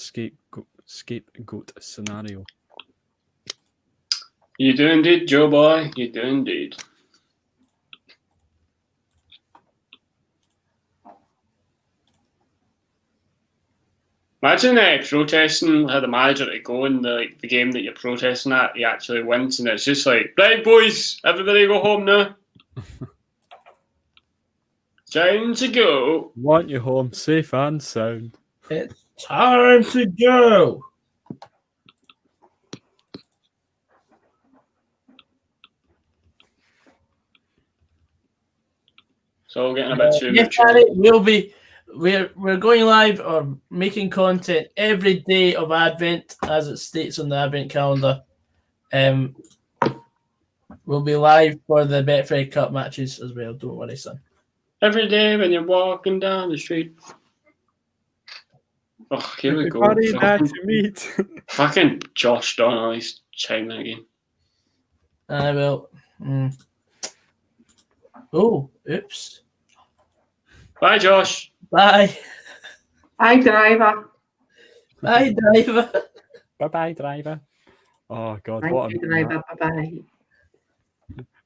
scapegoat scenario. You do indeed, Joe boy. You do indeed. Imagine protesting, had the manager to go in the game that you're protesting at, he actually wins, and it's just like, right, boys, everybody go home now. Time to go. Want you home safe and sound. It's time to go. It's all getting a bit too Yes, much. Harry, we're going live or making content every day of Advent, as it states on the Advent calendar. We'll be live for the Betfred Cup matches as well. Don't worry, son. Every day when you're walking down the street. Oh, here we go. Everybody nice to meet. Fucking Josh Donnelly's chiming again. I will. Oh, oops. Bye, Josh. Bye. Hi, driver. Bye, driver. Bye-bye, driver. Oh, God, Thank what you, a... driver. Bye-bye.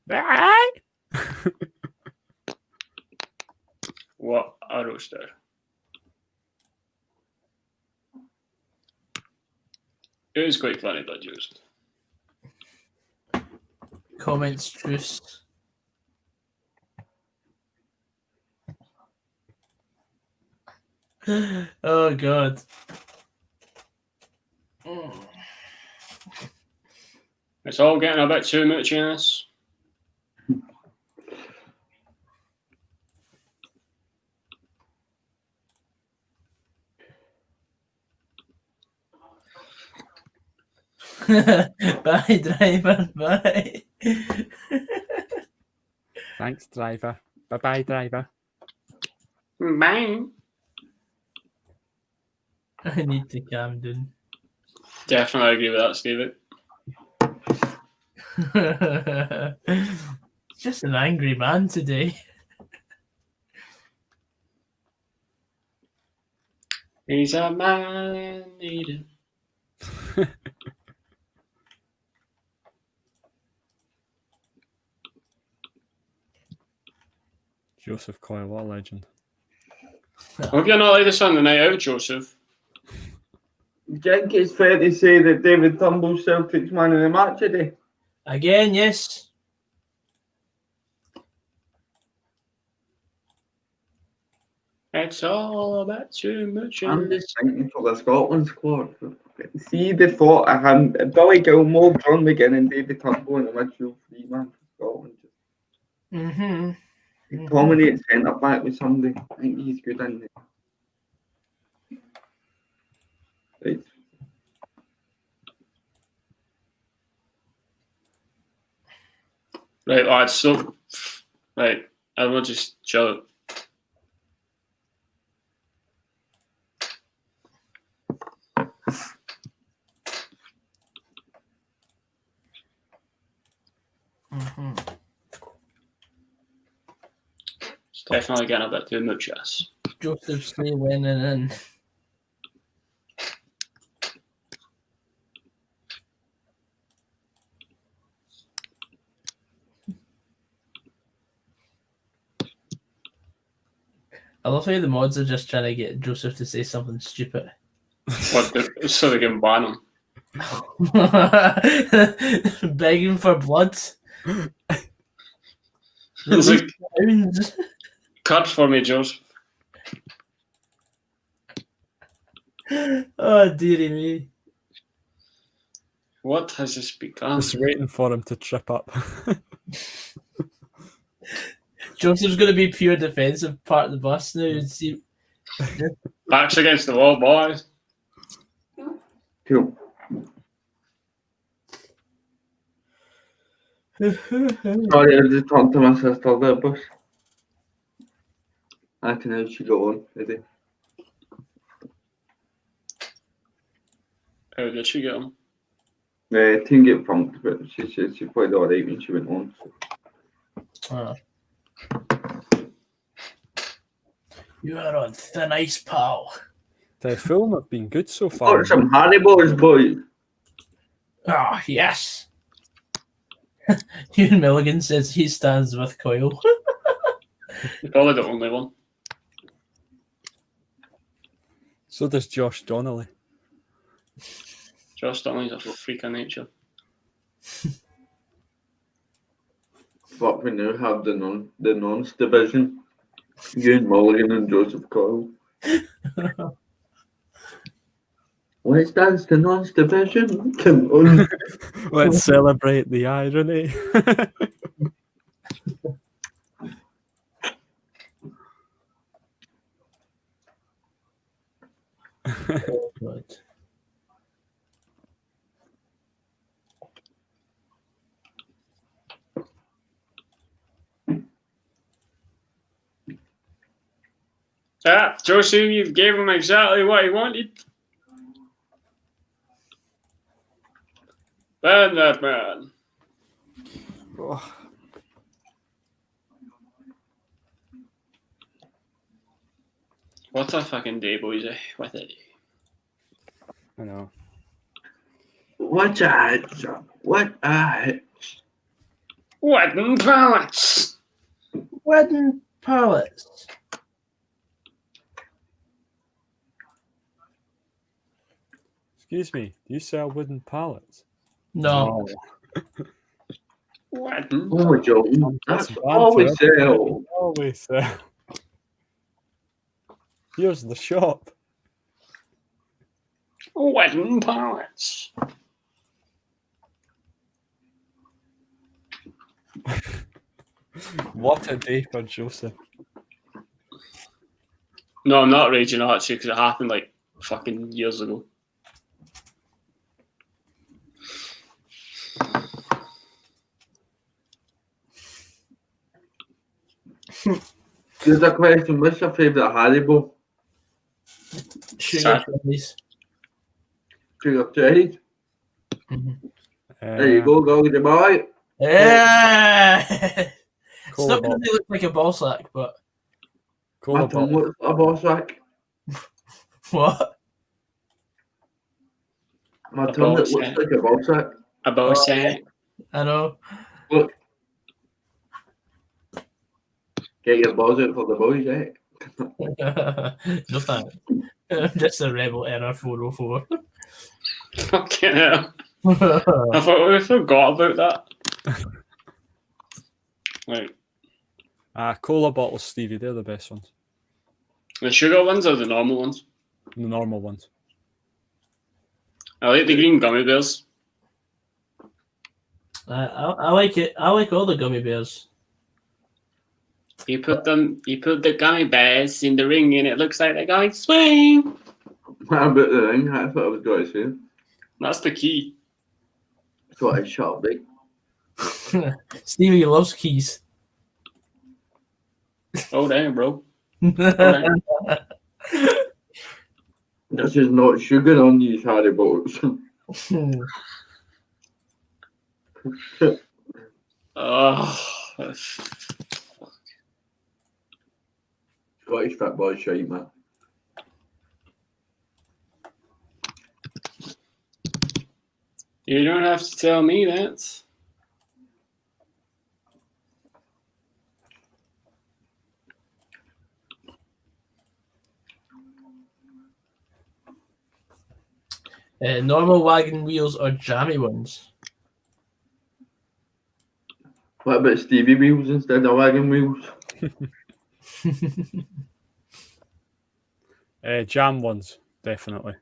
Bye! What a roaster. It was quite funny, but Joseph. Comments, truce. Oh, God. It's all getting a bit too much in this. Bye, driver. Bye. Thanks, driver. Bye-bye, driver. Bye. I need to calm down. Definitely agree with that, Stevie. Just an angry man today. He's a man needed. Joseph Coyle, what a legend. Hope you're not like this on the night out, Joseph. Do you think it's fair to say that David Turnbull's Celtic's man of the match today? Again, yes. It's all about too much. I'm just thinking for the Scotland squad. See the thought of him, Billy Gilmore, John McGinn, and David Turnbull in the midfield three man for Scotland. Mm-hmm. He dominates centre back with somebody. I think he's good in there. Right. Right, lads, so right, I will just chill. Mm-hmm. It's definitely getting a bit too much, yes. Joseph Slay winning in. I love how the mods are just trying to get Joseph to say something stupid. So they can ban him. Begging for blood. It's like, Pounds. cut for me, Joseph. Oh, dearie me. What has this become? Just waiting for him to trip up. Joseph's going to be pure defensive part of the bus now. See, Backs against the wall, boys. Cool. Sorry, I just talked to my sister there, boss. I can know she got on today. How did she get him? Team get punked, but she said she played alright when she went on. So. You are on thin ice, pal. The film have been good so far. Got some Haribo's, boys. Ah, yes. Ewan Milligan says he stands with Coyle. You're probably the only one. So does Josh Donnelly. Josh Donnelly's a freak of nature. But we now have the nonce division. Ewan Mulligan and Joseph Coyle. Let's dance the nonce division. Come on. Let's celebrate the irony. Oh, God. Ah, Josie, you gave him exactly what he wanted. Ban that man. Oh, What a fucking day, boys. What a day. I know. What a Wedding pallets. Wedding pallets. Excuse me, do you sell wooden pallets? No. Wedding. Oh, Joe. That's all we sell. Always sell. Here's the shop. Wedding pallets. What a day for Joseph. No, I'm not raging actually because it happened like fucking years ago. Here's a question. What's your favourite Haribo? Sugar please. Sugar Cherries. There you go, Golden Boy. Yeah. Cola Still bottle. doesn't look like a ball sack, but Cola My tongue bottle. looks like a ball sack. what? My A tongue ball looks sack. like a ball sack. About saying I know. Look. Get your balls out for the boys, eh? No thanks. Just a rebel error 404. fucking hell. I thought we forgot about that. Right. Cola bottles, Stevie, they're the best ones. The sugar ones or the normal ones? The normal ones. I like the green gummy bears. I like it. I like all the gummy bears. You put the gummy bears in the ring and it looks like they're going swing. What about the ring? That's what I was going to say. That's the key. That's what I shot, big. Stevie loves keys. Oh damn, bro. Oh, damn. This is not sugar on these Haribos. Oh, Scottish fat boy shite, man. you don't have to tell me that. Normal wagon wheels or jammy ones? What about Stevie wheels instead of wagon wheels? Jam ones, definitely.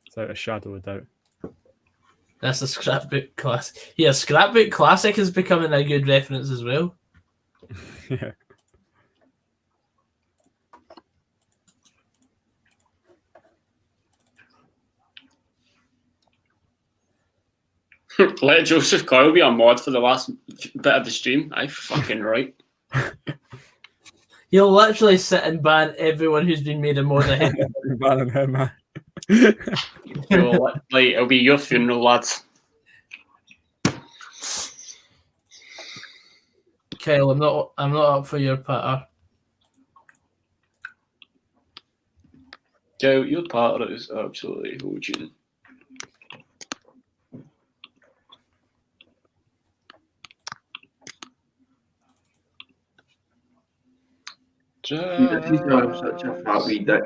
Without a shadow of doubt. That's a scrapbook class. Yeah, scrapbook classic is becoming a good reference as well. Yeah. Let Joseph Coyle be a mod for the last bit of the stream. I fucking right. He'll literally sit and ban everyone who's been made a mod ahead. Banning him, man. So, like, it'll be your funeral, lads. Kyle, I'm not up for your patter. Kyle, your patter is absolutely holding. He's such a fat wee dick.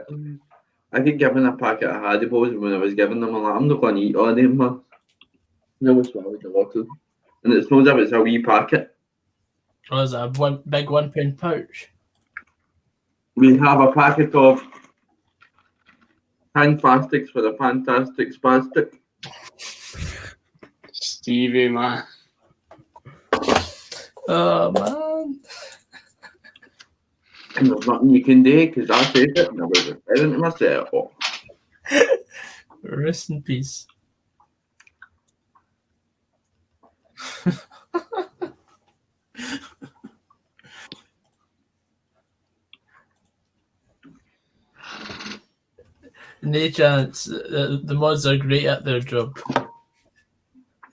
I could give him a packet of Haribos, and when I was giving them, I'm like, I'm not going to eat all of them, man. I was swallowed a lot of them. And it's not as if it's a wee packet. Or is it a big £1 pouch? We have a packet of Fantastics for the Fantastic Spastic. Stevie, man. Oh, man. And there's nothing you can do because I said it and I was referring to myself. Rest in peace. No chance. The mods are great at their job.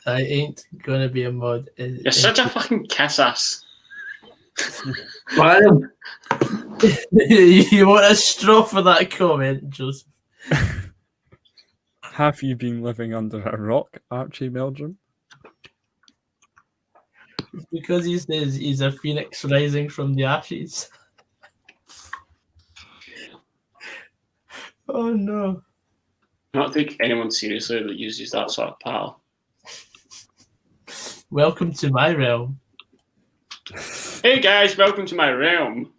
I ain't gonna be a mod. You're such a fucking kiss ass. Bam! You want a straw for that comment, Joseph? Have you been living under a rock, Archie Meldrum? Because he says he's a phoenix rising from the ashes. Oh no. Not take anyone seriously that uses that sort of patter. Welcome to my realm. Hey guys, welcome to my realm.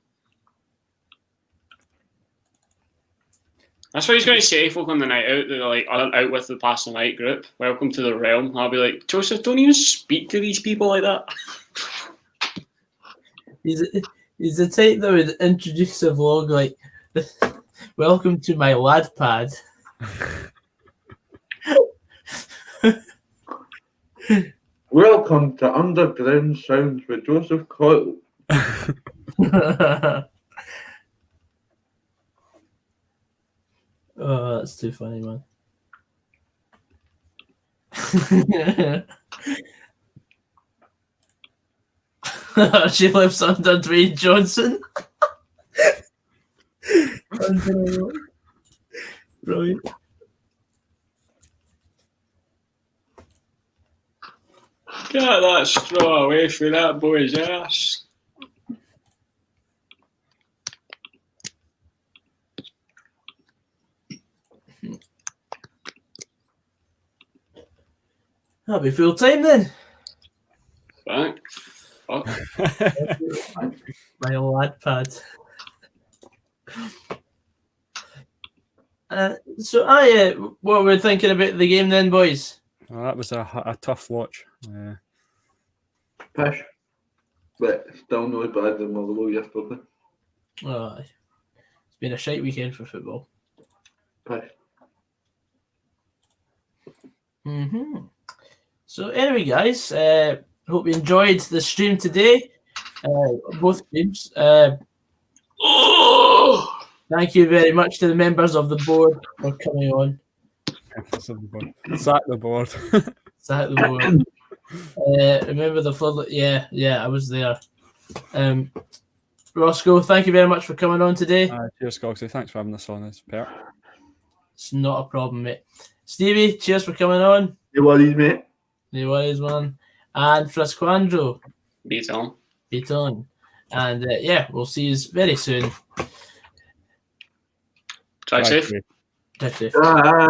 That's what he's going to say to folk on the night out that are like out with the Pass the Night group. Welcome to the realm. I'll be like, Joseph, don't even speak to these people like that. He's the type that would introduce a vlog like, welcome to my lad pad. Welcome to Underground Sounds with Joseph Coyle. Oh, that's too funny, man. She lives under Dwayne Johnson. Brilliant. Get that straw away from that boy's ass. That'll be full time then. Fuck. My lad pad. What we're thinking about the game then, boys? Well, that was a tough watch. Pish. But still no as bad as Motherwell yesterday. Oh, it's been a shite weekend for football. Pish. So anyway, guys, hope you enjoyed the stream today. Both streams. Thank you very much to the members of the board for coming on. Sack the board. Sack the board. Remember the flood? Yeah, I was there. Roscoe, thank you very much for coming on today. Cheers, Coxie. Thanks for having us on. It's fair. It's not a problem, mate. Stevie, cheers for coming on. No worries, mate. No worries, man. And Frasquandro. Beat on. Beat on. And we'll see you very soon. Drive safe. Drive safe.